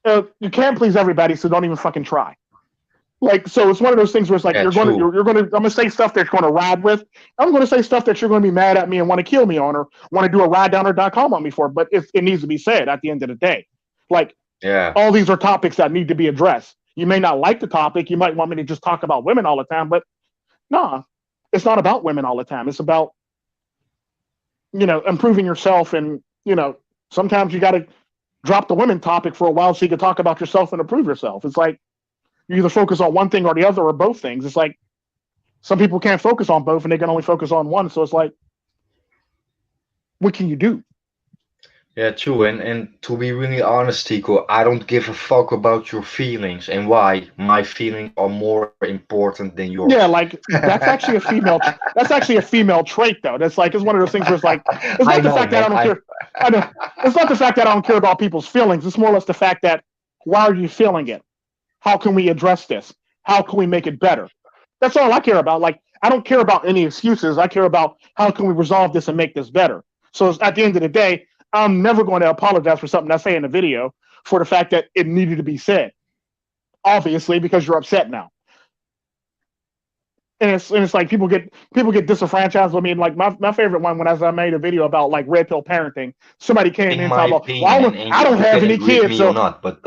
You can't please everybody, so don't even fucking try. Like, so it's one of those things where it's like, yeah, true. I'm gonna say stuff that you're gonna ride with. I'm gonna say stuff that you're gonna be mad at me and want to kill me on, or want to do a riddowner.com on me for. But it needs to be said at the end of the day. Like, Yeah, all these are topics that need to be addressed. You may not like the topic. You might want me to just talk about women all the time, but nah, it's not about women all the time. It's about, improving yourself, and, sometimes you got to drop the women topic for a while so you can talk about yourself and improve yourself. It's like you either focus on one thing or the other, or both things. It's like some people can't focus on both and they can only focus on one. So it's like, what can you do? yeah, true. And to be really honest, Tico, I don't give a fuck about your feelings and why my feelings are more important than yours. Yeah, like that's actually a female trait though. That's like, it's one of those things where it's like, it's I not the know, fact that man. I don't care. I know it's not the fact that I don't care about people's feelings. It's more or less the fact that, why are you feeling it? How can we address this? How can we make it better? That's all I care about. Like, I don't care about any excuses. I care about how can we resolve this and make this better. So at the end of the day, I'm never going to apologize for something I say in a video for the fact that it needed to be said. Obviously, because you're upset now. And it's like people get disenfranchised. I mean, like my favorite one, when I made a video about like red pill parenting, somebody came In in my talking about, well, opinion, and I don't you have can any agree with kids, me or so not, but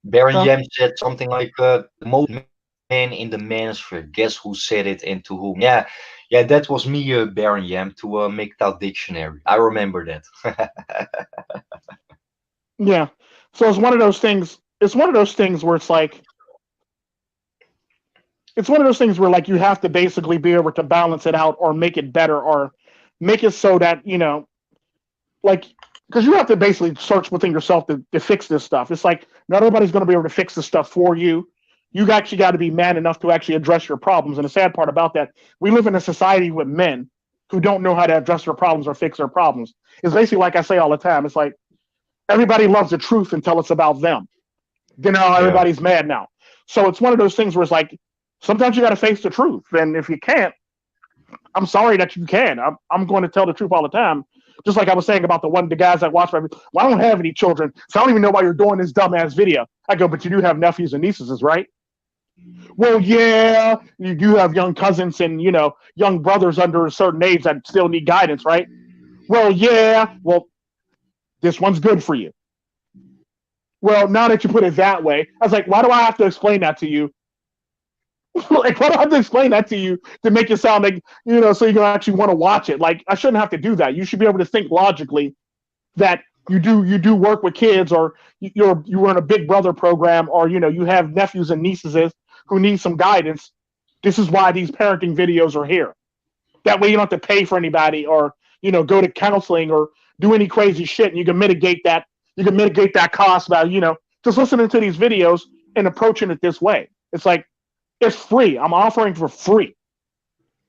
Baron huh? Yem said something like, "The most man in the manosphere." Guess who said it and to whom? Yeah, yeah, that was me, Baron Yem, to MGTOW dictionary. I remember that. Yeah. So it's one of those things. It's one of those things where it's one of those things where like you have to basically be able to balance it out, or make it better, or make it so that, like, because you have to basically search within yourself to fix this stuff. It's like not everybody's going to be able to fix this stuff for you. You actually got to be man enough to actually address your problems. And the sad part about that, we live in a society with men who don't know how to address their problems or fix their problems. It's basically like I say all the time. It's like, everybody loves the truth until it's about them. Then now Yeah. everybody's mad now. So it's one of those things where it's like sometimes you got to face the truth, and if you can't, I'm sorry that you can. I'm going to tell the truth all the time. Just like I was saying about the guys that watch my video. Well, I don't have any children, so I don't even know why you're doing this dumbass video. I go, but you do have nephews and nieces, right? Well, yeah, you do have young cousins and young brothers under a certain age that still need guidance, right? Well, yeah. Well, this one's good for you. Well, now that you put it that way, I was like, why do I have to explain that to you? Like, why do I have to explain that to you to make it sound like, so you can actually want to watch it? Like, I shouldn't have to do that. You should be able to think logically that you do work with kids, or you were in a Big Brother program, or you have nephews and nieces who need some guidance. This is why these parenting videos are here. That way you don't have to pay for anybody, or go to counseling or do any crazy shit, and you can mitigate that. You can mitigate that cost by just listening to these videos and approaching it this way. It's like, it's free. I'm offering for free.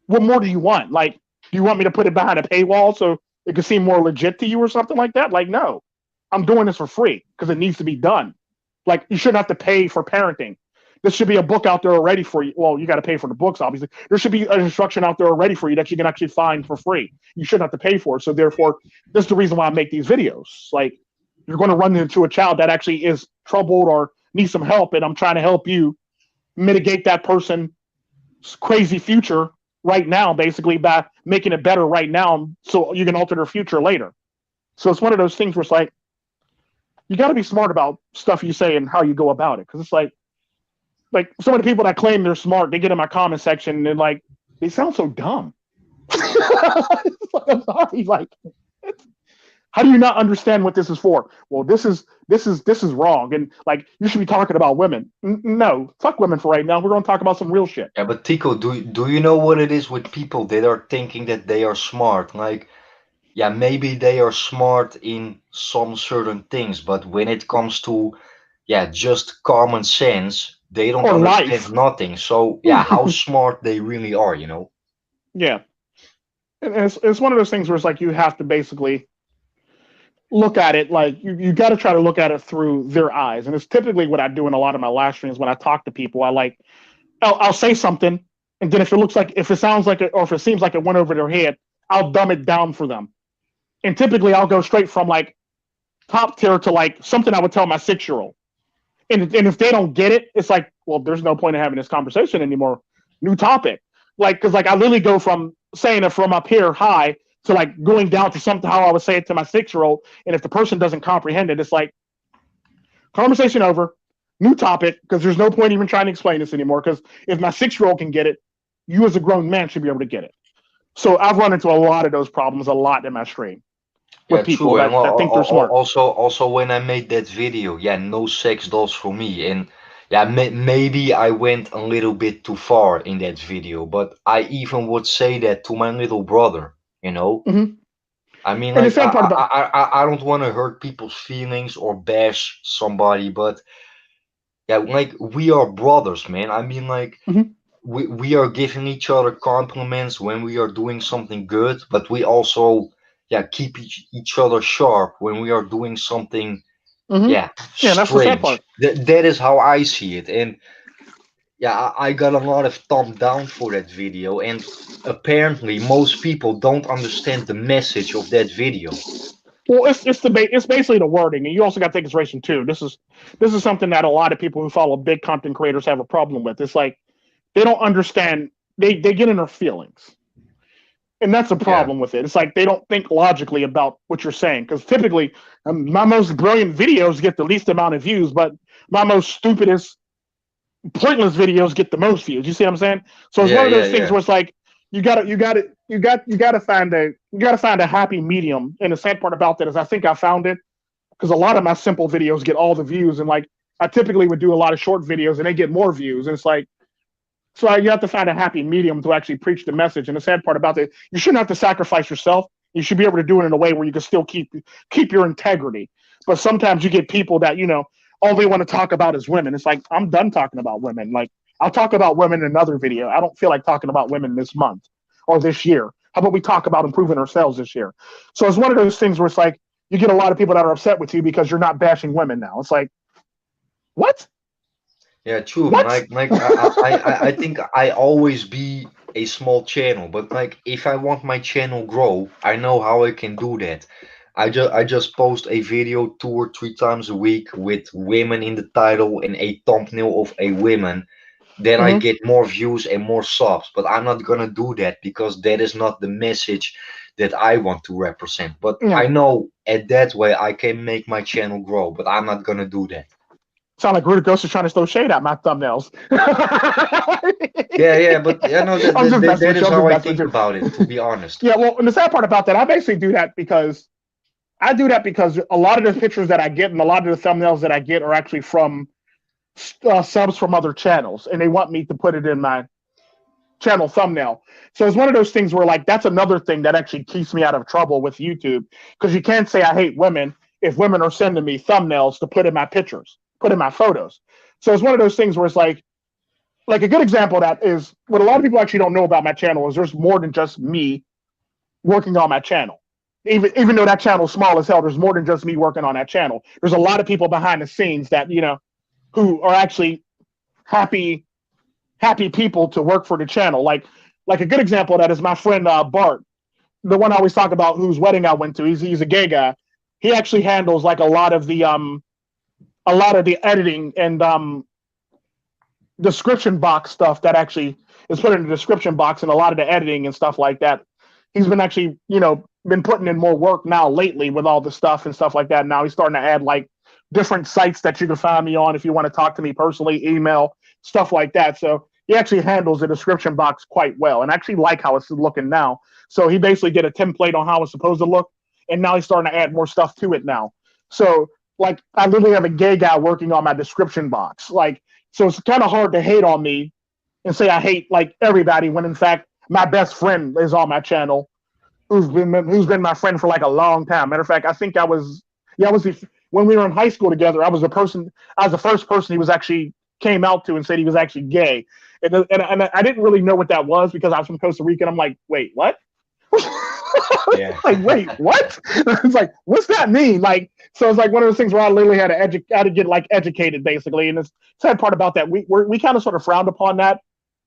What more do you want? Like, do you want me to put it behind a paywall so it can seem more legit to you or something like that? Like, no, I'm doing this for free because it needs to be done. Like, you shouldn't have to pay for parenting. There should be a book out there already for you. Well, you got to pay for the books, obviously. There should be an instruction out there already for you that you can actually find for free. You shouldn't have to pay for it. So therefore, this is the reason why I make these videos. Like, you're going to run into a child that actually is troubled or needs some help, and I'm trying to help you mitigate that person's crazy future right now, basically, by making it better right now so you can alter their future later. So it's one of those things where it's like, you got to be smart about stuff you say and how you go about it. Because it's like some of the people that claim they're smart, they get in my comment section and they're like, they sound so dumb. I'm sorry, like, how do you not understand what this is for? Well, this is wrong, and like, you should be talking about women. No, fuck women for right now. We're going to talk about some real shit. Yeah, but Tico, do you know what it is with people that are thinking that they are smart? Like, yeah, maybe they are smart in some certain things, but when it comes to, yeah, just common sense, they don't Or understand life. nothing. So, yeah, how smart they really are, Yeah, and it's one of those things where it's like you have to basically look at it like you got to try to look at it through their eyes, and it's typically what I do in a lot of my live streams when I talk to people. I'll say something, and then if it sounds like it, or if it seems like it went over their head, I'll dumb it down for them. And typically I'll go straight from like top tier to like something I would tell my 6-year-old. And if they don't get it, it's like, well, there's no point in having this conversation anymore. New topic. Like, because like I literally go from saying it from up here high to like going down to something how I would say it to my 6-year-old. And if the person doesn't comprehend it, it's like, conversation over, new topic, because there's no point even trying to explain this anymore. Because if my 6-year-old can get it, you as a grown man should be able to get it. So I've run into a lot of those problems a lot in my stream Yeah, with people true. And that think they're smart. also when I made that video, yeah, no sex dolls for me. And yeah, maybe I went a little bit too far in that video, but I even would say that to my little brother. Mm-hmm. I mean, And the like, sad part about I don't want to hurt people's feelings or bash somebody, but yeah, like, we are brothers, man. I mean, like, mm-hmm. we are giving each other compliments when we are doing something good, but we also, yeah, keep each other sharp when we are doing something, Mm-hmm. yeah, Yeah, that's the sad strange. part. That is how I see it. And yeah, I got a lot of thumb down for that video, and apparently most people don't understand the message of that video. Well, it's basically the wording, and you also got to take consideration too. This is something that a lot of people who follow big content creators have a problem with. It's like they don't understand. They get in their feelings, and that's a Yeah. problem with it. It's like they don't think logically about what you're saying. Because typically, my most brilliant videos get the least amount of views, but my most stupidest, pointless videos get the most views. You see what I'm saying? So it's Yeah, one of yeah, those things yeah. where it's like you gotta find a happy medium. And the sad part about that is I think I found it, because a lot of my simple videos get all the views, and like I typically would do a lot of short videos and they get more views. And it's like, so you have to find a happy medium to actually preach the message. And the sad part about that, you shouldn't have to sacrifice yourself. You should be able to do it in a way where you can still keep your integrity. But sometimes you get people that all they want to talk about is women. It's like, I'm done talking about women. Like, I'll talk about women in another video. I don't feel like talking about women this month or this year. How about we talk about improving ourselves this year? So it's one of those things where it's like, you get a lot of people that are upset with you because you're not bashing women now. It's like, what? Yeah, true, man. What? I think I always be a small channel, but like if I want my channel grow, I know how I can do that. I just post a video 2 or 3 times a week with women in the title and a thumbnail of a woman. Then I Hmm. get more views and more subs. But I'm not gonna do that because that is not the message that I want to represent. But Yeah. I know at that way I can make my channel grow, but I'm not gonna do that. Sound like Rudy Ghost is trying to throw shade at my thumbnails. Yeah, yeah, but yeah, no, I'm just messing that with you. is I'm just how I messing with think you. about it, to be honest. Yeah, well, and the sad part about that, I basically do that because a lot of the pictures that I get and a lot of the thumbnails that I get are actually from subs from other channels, and they want me to put it in my channel thumbnail. So it's one of those things where like that's another thing that actually keeps me out of trouble with YouTube because you can't say I hate women if women are sending me thumbnails to put in my pictures, put in my photos. So it's one of those things where it's like a good example of that is what a lot of people actually don't know about my channel is there's more than just me working on my channel. Even though that channel's small as hell, there's more than just me working on that channel. There's a lot of people behind the scenes that who are actually happy people to work for the channel. Like a good example of that is my friend Bart, the one I always talk about, whose wedding I went to. He's a gay guy. He actually handles like a lot of the editing and description box stuff that actually is put in the description box and a lot of the editing and stuff like that. He's been actually, been putting in more work now lately with all the stuff and stuff like that. Now he's starting to add like different sites that you can find me on if you want to talk to me personally, email, stuff like that. So he actually handles the description box quite well and I actually like how it's looking now. So he basically did a template on how it's supposed to look, and now he's starting to add more stuff to it now. So like I literally have a gay guy working on my description box. Like, so it's kind of hard to hate on me and say I hate like everybody when in fact my best friend is on my channel who's been my friend for like a long time. Matter of fact, I think I was when we were in high school together. I was the first person he was actually came out to and said he was actually gay, and I didn't really know what that was because I was from Costa Rica. And I'm like, wait, what? Yeah. Like, wait, what? It's like, what's that mean? Like, so it's like one of those things where I literally had to get like educated basically. And the sad part about that, we kind of sort of frowned upon that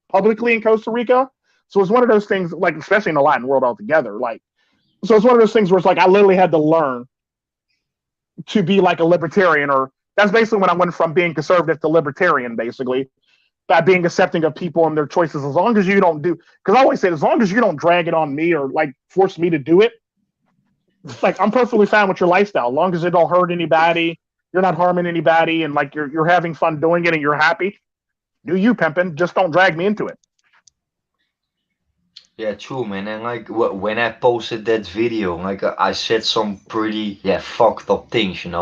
publicly in Costa Rica. So it's one of those things, like especially in the Latin world altogether. Like, so it's one of those things where it's like I literally had to learn to be like a libertarian, or that's basically when I went from being conservative to libertarian, basically by being accepting of people and their choices. As long as you don't do, because I always say, as long as you don't drag it on me or like force me to do it, like I'm perfectly fine with your lifestyle, as long as it don't hurt anybody, you're not harming anybody, and like you're having fun doing it and you're happy. Do you, pimping? Just don't drag me into it. Yeah, true, man. And like when I posted that video, like I said some pretty fucked up things, and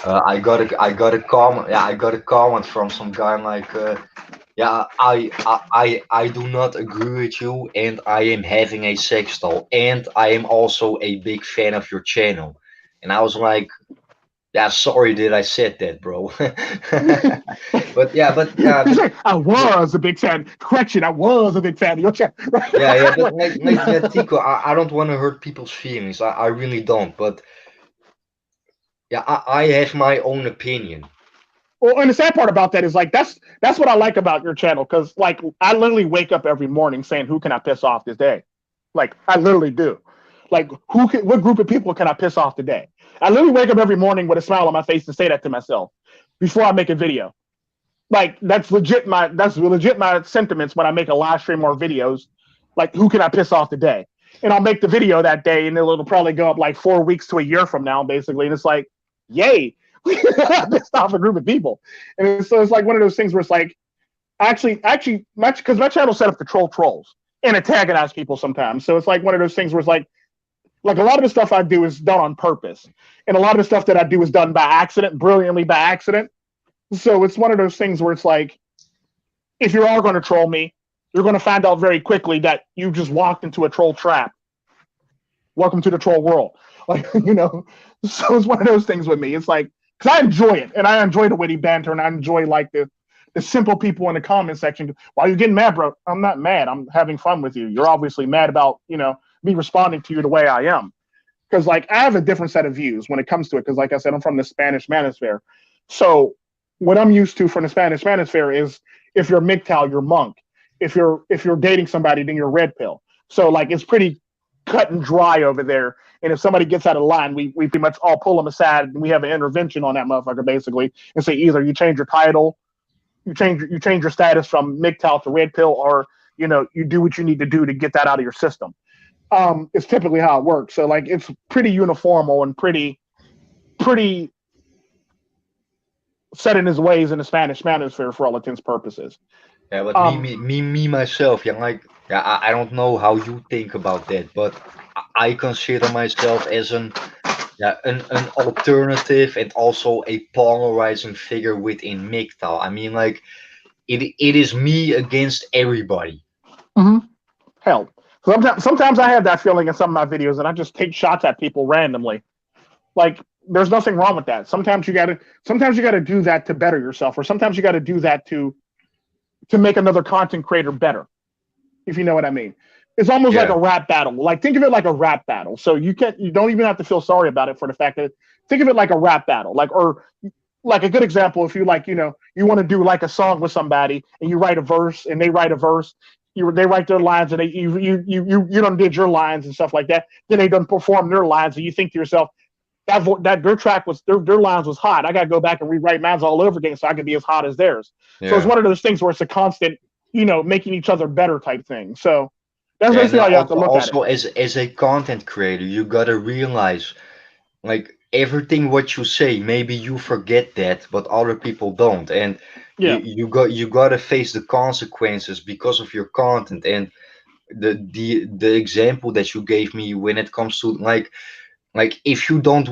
I got a comment, I got a comment from some guy like, yeah, I do not agree with you, and I am having a sex doll, and I am also a big fan of your channel. And I was like, yeah, sorry that I said that, bro. You say I but was a big fan. Correction, I was a big fan of your channel. yeah, but like yeah, Tico, I don't want to hurt people's feelings. I really don't. But yeah, I have my own opinion. Well, and the sad part about that is like that's what I like about your channel, because like I literally wake up every morning saying, "Who can I piss off this day?" Like I literally do. Like what group of people can I piss off today? I literally wake up every morning with a smile on my face to say that to myself before I make a video. Like that's legit my sentiments when I make a live stream or videos. Like who can I piss off today? And I'll make the video that day, and it'll probably go up like 4 weeks to a year from now, basically. And it's like, yay, I pissed off a group of people. And so it's like one of those things where it's like, actually, because my channel's set up to troll trolls and antagonize people sometimes. So it's like one of those things where it's like a lot of the stuff I do is done on purpose, and a lot of the stuff that I do is done by accident, brilliantly by accident. So it's one of those things where it's like, if you are going to troll me, you're going to find out very quickly that you just walked into a troll trap. Welcome to the troll world. Like, so it's one of those things with me. It's like, because I enjoy it, and I enjoy the witty banter, and I enjoy like the simple people in the comment section. Why are you getting mad, bro? I'm not mad. I'm having fun with you. You're obviously mad about, me responding to you the way I am. because like I have a different set of views when it comes to it. Because like I said, I'm from the Spanish manosphere, so what I'm used to from the Spanish manosphere is if you're MGTOW, you're monk. If you're dating somebody, then you're red pill. So like it's pretty cut and dry over there. And if somebody gets out of line, we pretty much all pull them aside and we have an intervention on that motherfucker basically and say either you change your title, you change your status from MGTOW to red pill, or you do what you need to do to get that out of your system. It's typically how it works. So like it's pretty uniformal and pretty set in his ways in the Spanish manosphere for all intents and purposes. Yeah, but Um, me myself, yeah, like, yeah, I don't know how you think about that, but I consider myself as an alternative and also a polarizing figure within MGTOW. I mean, like, it is me against everybody. mhm. Hell, sometimes I have that feeling in some of my videos, and I just take shots at people randomly. Like, there's nothing wrong with that. Sometimes you gotta do that to better yourself, or sometimes you gotta do that to make another content creator better, if you know what I mean. It's almost like Yeah, a rap battle. Like think of it like a rap battle. So you don't even have to feel sorry about it for the fact that think of it like a rap battle. Like a good example, if you like, you want to do like a song with somebody and you write a verse and they write a verse, they write their lines and you done did your lines and stuff like that. Then they done perform their lines and you think to yourself, that their track was their lines was hot. I gotta go back and rewrite mine all over again so I can be as hot as theirs. So it's yeah. one of those things where it's a constant, making each other better type thing. So that's Yeah, and basically how you have to look at it. also as a content creator, you gotta realize, like, everything what you say, maybe you forget that, but other people don't, and Yeah. you gotta face the consequences because of your content. And the example that you gave me when it comes to, like, if you don't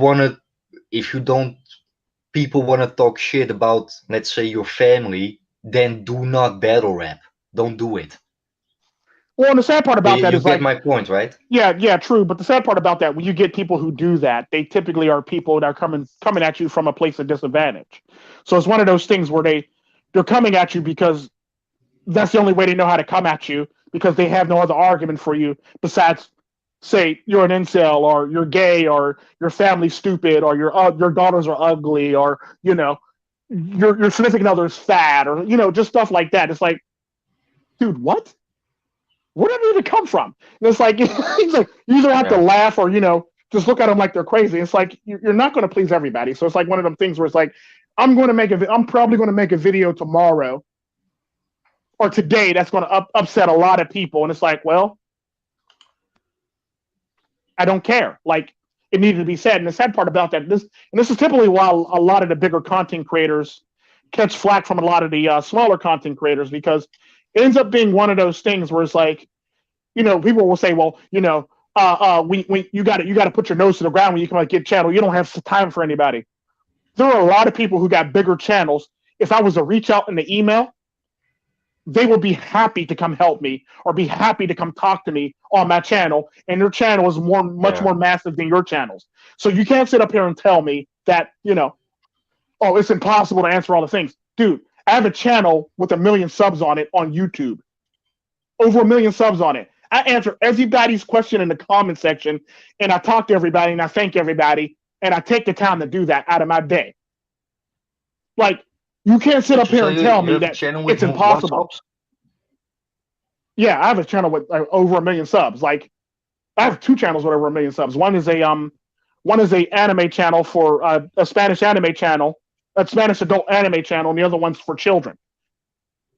people wanna talk shit about, let's say, your family, then do not battle rap. Don't do it. Well, and the sad part about that You is get like, my point, right? yeah, yeah, true. But the sad part about that, when you get people who do that, they typically are people that are coming at you from a place of disadvantage. So it's one of those things where they're coming at you because that's the only way they know how to come at you because they have no other argument for you besides say you're an incel or you're gay or your family's stupid or your daughters are ugly or your significant other is fat or just stuff like that. It's like, dude, what? Where did it even come from? And it's like it's like you either have to Yeah. laugh or just look at them like they're crazy. It's like you're not going to please everybody. So it's like one of them things where it's like I'm probably going to make a video tomorrow or today that's going to upset a lot of people. And it's like, well, I don't care. Like it needed to be said. And the sad part about that, this is typically why a lot of the bigger content creators catch flack from a lot of the smaller content creators because it ends up being one of those things where it's like, people will say, well, we you got to put your nose to the ground when you come out get channel. You don't have time for anybody. There are a lot of people who got bigger channels. If I was to reach out in the email, they will be happy to come help me or be happy to come talk to me on my channel. And their channel is much Yeah. more massive than your channels. So you can't sit up here and tell me that, oh, it's impossible to answer all the things. Dude, I have a channel with 1 million subs on it on YouTube. Over 1 million subs on it. I answer everybody's question in the comment section and I talk to everybody and I thank everybody and I take the time to do that out of my day. Like, you can't sit Did up you here say and tell you me have a that channel with it's one impossible. subs? Yeah, I have a channel with over 1 million subs. Like, I have two channels with over 1 million subs. One is a anime channel for a Spanish anime channel, a Spanish adult anime channel, and the other one's for children.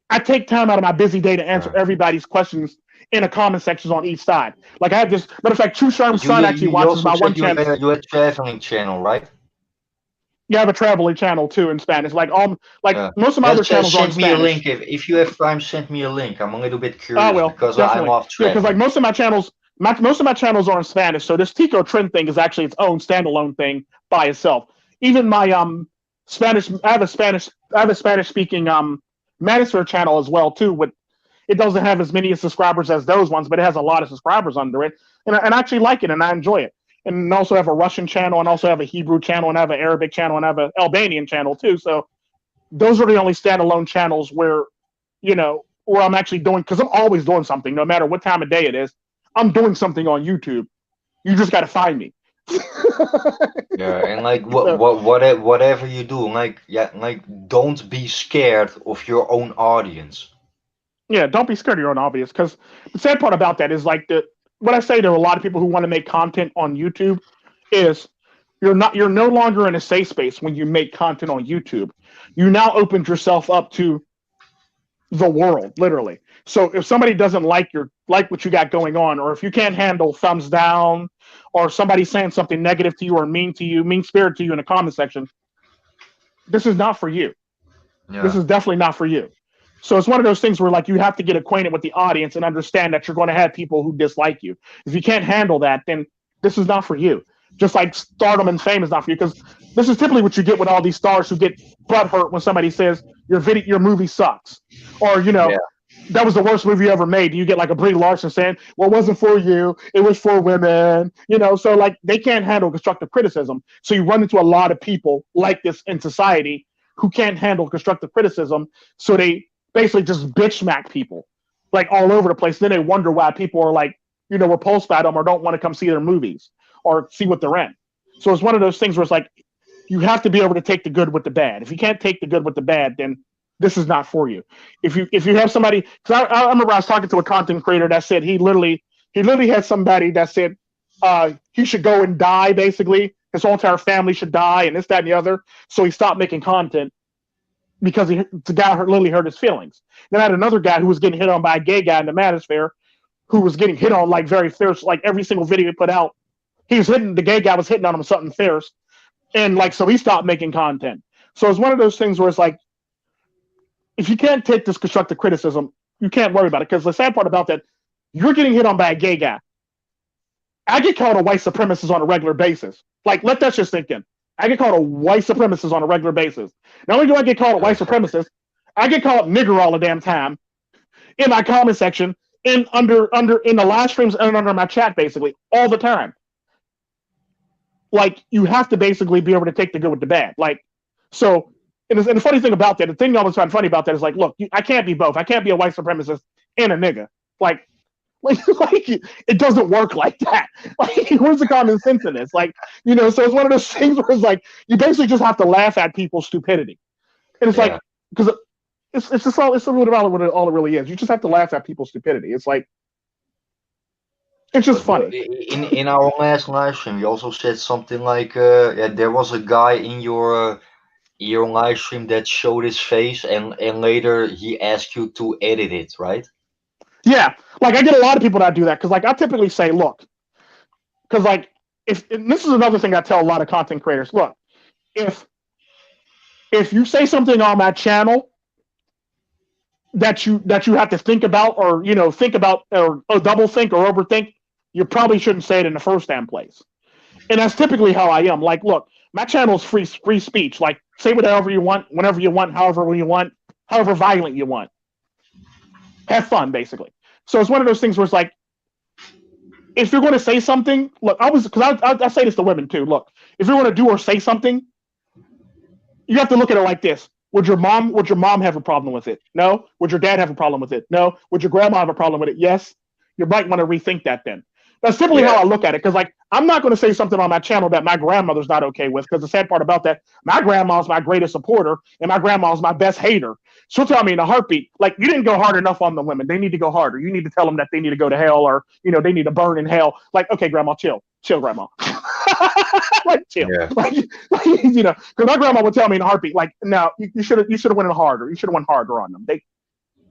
I take time out of my busy day to answer Right. everybody's questions in the comment sections on each side. Like I have this matter of fact, True Sharm's But son actually you watches also my one said channel. you had a traveling channel, right? You have a traveling channel too in Spanish. Like Yeah. most of my Yeah, other channels are in send me a Spanish. link if you have time. Send me a link. I'm a little bit I curious will because I definitely. love Yeah, because like traveling. most of my channels are in Spanish. So this Tico Trend thing is actually its own standalone thing by itself. Even my Spanish, I have a Spanish speaking Manosphere channel as well too. With it doesn't have as many subscribers as those ones, but it has a lot of subscribers under it, and I actually like it and I enjoy it. And also have a Russian channel, and also have a Hebrew channel, and I have an Arabic channel, and I have an Albanian channel too. So those are the only standalone channels where I'm actually doing because I'm always doing something, no matter what time of day it is. I'm doing something on YouTube. You just got to find me. Yeah, and like So, whatever you do, like yeah, like don't be scared of your own audience. yeah, don't be scared of your own obvious. Because the sad part about that is like what I say to a lot of people who want to make content on YouTube is you're no longer in a safe space when you make content on YouTube. You now opened yourself up to the world, literally. So if somebody doesn't like what you got going on, or if you can't handle thumbs down, or somebody saying something negative to you or mean to you, mean spirit to you in the comment section, this is not for you. This Yeah, is definitely not for you. So it's one of those things where like you have to get acquainted with the audience and understand that you're going to have people who dislike you. If you can't handle that, then this is not for you. Just like stardom and fame is not for you, because this is typically what you get with all these stars who get butt hurt when somebody says your movie sucks, or yeah, that was the worst movie you ever made. You get like a Brie Larson saying, "Well, it wasn't for you; it was for women." So like they can't handle constructive criticism. So you run into a lot of people like this in society who can't handle constructive criticism. So they basically just bitch smack people like all over the place. Then they wonder why people are like, repulsed by them or don't want to come see their movies or see what they're in. So it's one of those things where it's like you have to be able to take the good with the bad. If you can't take the good with the bad, then this is not for you. If you have somebody, because I remember I was talking to a content creator that said he literally had somebody that said he should go and die, basically his whole entire family should die and this that and the other. So he stopped making content because the guy literally hurt his feelings. Then I had another guy who was getting hit on by a gay guy in the manosphere who was getting hit on like very fierce, like every single video he put out. The gay guy was hitting on him something fierce. And like, so he stopped making content. So it's one of those things where it's like, if you can't take this constructive criticism, you can't worry about it. Because the sad part about that, you're getting hit on by a gay guy. I get called a white supremacist on a regular basis. Like, let that just sink in. I get called a white supremacist on a regular basis. Not only do I get called a white supremacist, I get called nigger all the damn time in my comment section, in the live streams and under my chat, basically all the time. Like, you have to basically be able to take the good with the bad. Like, so, and the funny thing about that, the thing I always find funny about that is like, look, I can't be both. I can't be a white supremacist and a nigga. Like it doesn't work like that. Like, where's the common sense in this? Like, so it's one of those things where it's like you basically just have to laugh at people's stupidity, and it's yeah. like because it's just all it's a little about what all it really is. You just have to laugh at people's stupidity. It's like it's just But funny. in our last live stream, you also said something like, yeah, there was a guy in your live stream that showed his face, and later he asked you to edit it, right? Yeah, like I get a lot of people that do that because like I typically say, look, because like if and this is another thing I tell a lot of content creators, look, if if you say something on my channel that you have to think about or think about or double think or overthink, you probably shouldn't say it in the first damn place. And that's typically how I am. Like, look, my channel is free speech. Like, say whatever you want, whenever you want, however you want, however violent you want. Have fun, basically. So it's one of those things where it's like, if you're going to say something, look, I say this to women too. Look, if you're going to do or say something, you have to look at it like this. Would your mom have a problem with it? No. Would your dad have a problem with it? No. Would your grandma have a problem with it? Yes. You might want to rethink that then. That's simply how Yeah, I look at it. Because like I'm not going to say something on my channel that my grandmother's not okay with. Because the sad part about that, my grandma's my greatest supporter and my grandma's my best hater. She'll tell me in a heartbeat, like, you didn't go hard enough on the women. They need to go harder. You need to tell them that they need to go to hell, or they need to burn in hell. Like, okay, grandma, chill, grandma. Like, chill. yeah, Because my grandma would tell me in a heartbeat, like, no, you should have went in harder. You should have went harder on them.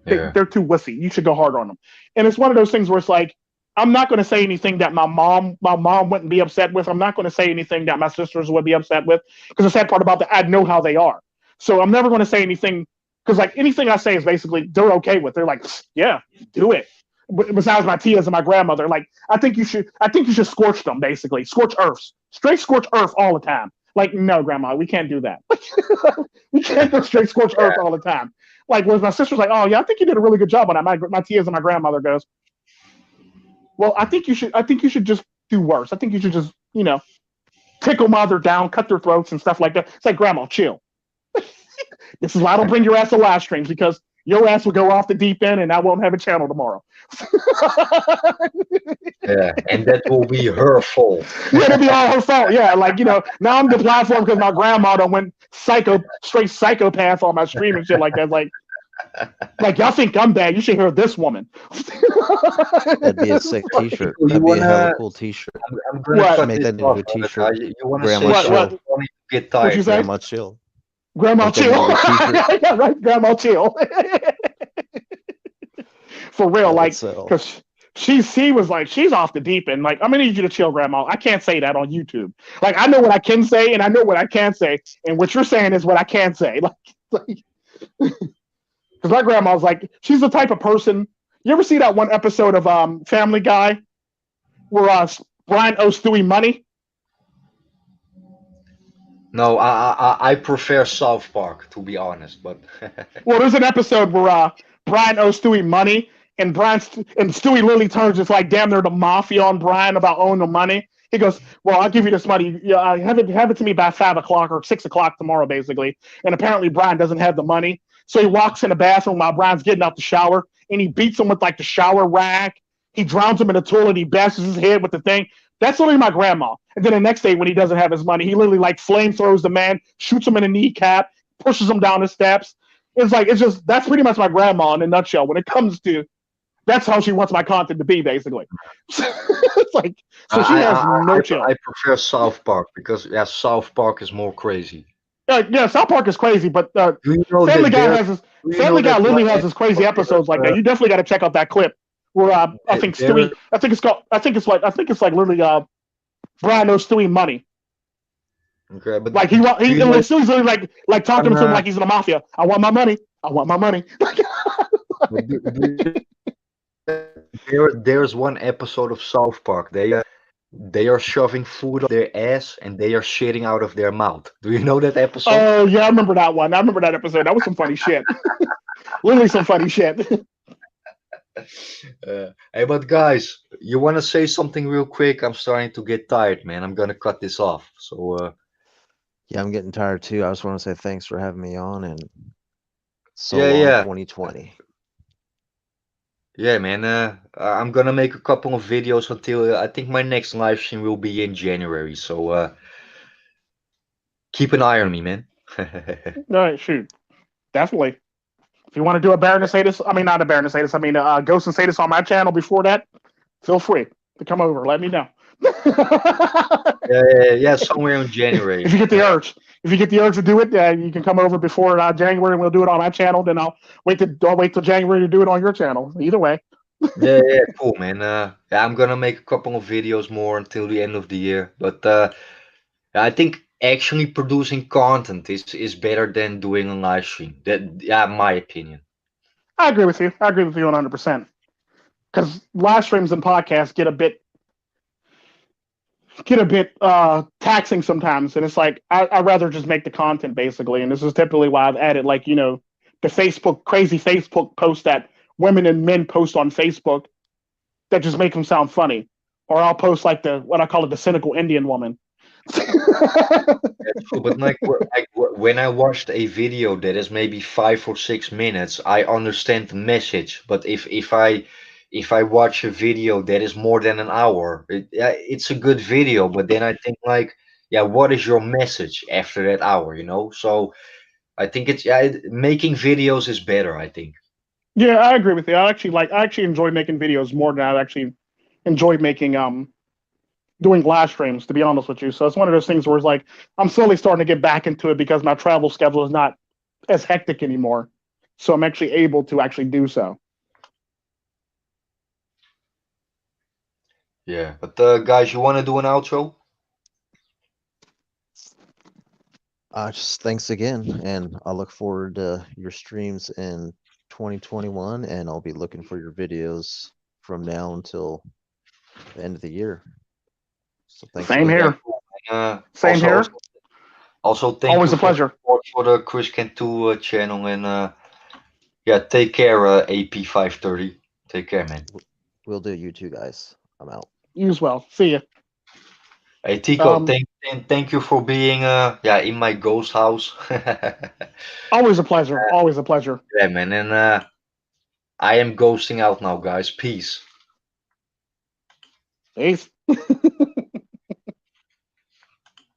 yeah, They're too wussy. You should go harder on them. And it's one of those things where it's like, I'm not going to say anything that my mom wouldn't be upset with. I'm not going to say anything that my sisters would be upset with. Because the sad part about that, I know how they are. So I'm never going to say anything, because like anything I say is basically they're okay with. They're like, yeah, do it. Besides my tias and my grandmother, like I think you should scorch them, basically scorch earths, straight scorch earth all the time. Like, no, grandma, we can't do that. We can't go straight scorch yeah, earth all the time. Like, whereas my sister's like, oh yeah, I think you did a really good job on that. My tias and my grandmother goes, well, I think you should just do worse. I think you should just tickle mother down, cut their throats and stuff like that. It's like, grandma, chill. This is why I don't bring your ass to live streams, because your ass will go off the deep end, and I won't have a channel tomorrow. Yeah, and that will be her fault. Yeah, it'll be all her fault. Yeah, like now I'm the platform because my grandma done went straight psychopath on my stream and shit like that. Like y'all think I'm bad? You should hear this woman. That'd be a sick T-shirt. You That'd be a hella wanna? cool T-shirt. I'm gonna What? cut Make this that into off. a T-shirt. You wanna Grandma say What? something funny to get What you tired, say? man? Grandma chill. Grandma Make that chill. into a T-shirt. Yeah, right. Grandma chill. For real, That would like, sell. because she was like, she's off the deep end. Like, I'm gonna need you to chill, Grandma. I can't say that on YouTube. Like, I know what I can say, and I know what I can't say, and what you're saying is what I can't say. Like, because my grandma's like, she's the type of person. You ever see that one episode of Family Guy where Brian owes Stewie money? No, I prefer South Park, to be honest. But Well, there's an episode where Brian owes Stewie money, and Stewie literally turns just like damn near the mafia on Brian about owing the money. He goes, "Well, I'll give you this money. Have it to me by 5 o'clock or 6 o'clock tomorrow, basically." And apparently, Brian doesn't have the money, so he walks in the bathroom while Brian's getting out the shower, and he beats him with like the shower rack. He drowns him in the toilet. He bashes his head with the thing. That's literally my grandma. And then the next day, when he doesn't have his money, he literally like flamethrowers the man, shoots him in the kneecap, pushes him down the steps. It's just that's pretty much my grandma in a nutshell. When it comes to that's how she wants my content to be, basically. It's like so she has no chill. I prefer South Park because South Park is more crazy. Yeah, South Park is crazy, but Do you know Family that Guy there? has his, Do you Family know Guy that literally one has his crazy episode episodes like that. You definitely got to check out that clip where I think there Stewie. I think it's like literally Brian owes Stewie money. Okay, but Like do you know Stewie's literally like talking to him one? like he's in the mafia. I want my money. I want my money. There's one episode of South Park. They are shoving food up their ass and they are shitting out of their mouth. Do you know that episode? Oh yeah, I remember that one. I remember that episode. That was some funny shit. Literally some funny shit. Hey, but guys, you want to say something real quick? I'm starting to get tired, man. I'm gonna cut this off. So, Yeah, I'm getting tired too. I just want to say thanks for having me on, and so yeah, long yeah, 2020. yeah, man. I'm gonna make a couple of videos until I think my next live stream will be in January. So, keep an eye on me, man. All right, shoot, definitely. If you want to do a Baron and Sadis, I mean not a Baron and Sadis, I mean Ghost and Sadis on my channel before that, feel free to come over. Let me know. Yeah, somewhere in January. If you get the urge, to do it, you can come over before January, and we'll do it on my channel. Then I'll wait till January to do it on your channel. Either way. Yeah, cool, man. Yeah, I'm gonna make a couple of videos more until the end of the year. But I think actually producing content is better than doing a live stream. Yeah, my opinion. I agree with you. 100%. Because live streams and podcasts get a bit taxing sometimes, and it's like I'd rather just make the content basically. And this is typically why I've added like the crazy Facebook posts that women and men post on Facebook that just make them sound funny, or I'll post like what I call it the cynical Indian woman. That's true, but when I watched a video that is maybe 5 or 6 minutes, I understand the message. But if I watch a video that is more than an hour, it's a good video, but then I think like, yeah, what is your message after that hour, you know? So I think making videos is better, I think. Yeah, I agree with you. I actually enjoy making videos more than I actually enjoy making doing live streams, to be honest with you. So it's one of those things where it's like I'm slowly starting to get back into it because my travel schedule is not as hectic anymore. So I'm actually able to actually do so. Yeah, but guys, you want to do an outro? Just thanks again, and I look forward to your streams in 2021, and I'll be looking for your videos from now until the end of the year. So thanks. Same again. here. Same here. Also, thank Always you a pleasure. for the Chris Can2 channel, and yeah, take care, AP530. Take care, man. We'll do you two guys. I'm out. You as well. See ya. Hey Tico, Um, thank you for being yeah in my ghost house. always a pleasure. Always a pleasure. Yeah, man, and I am ghosting out now, guys. Peace. Peace.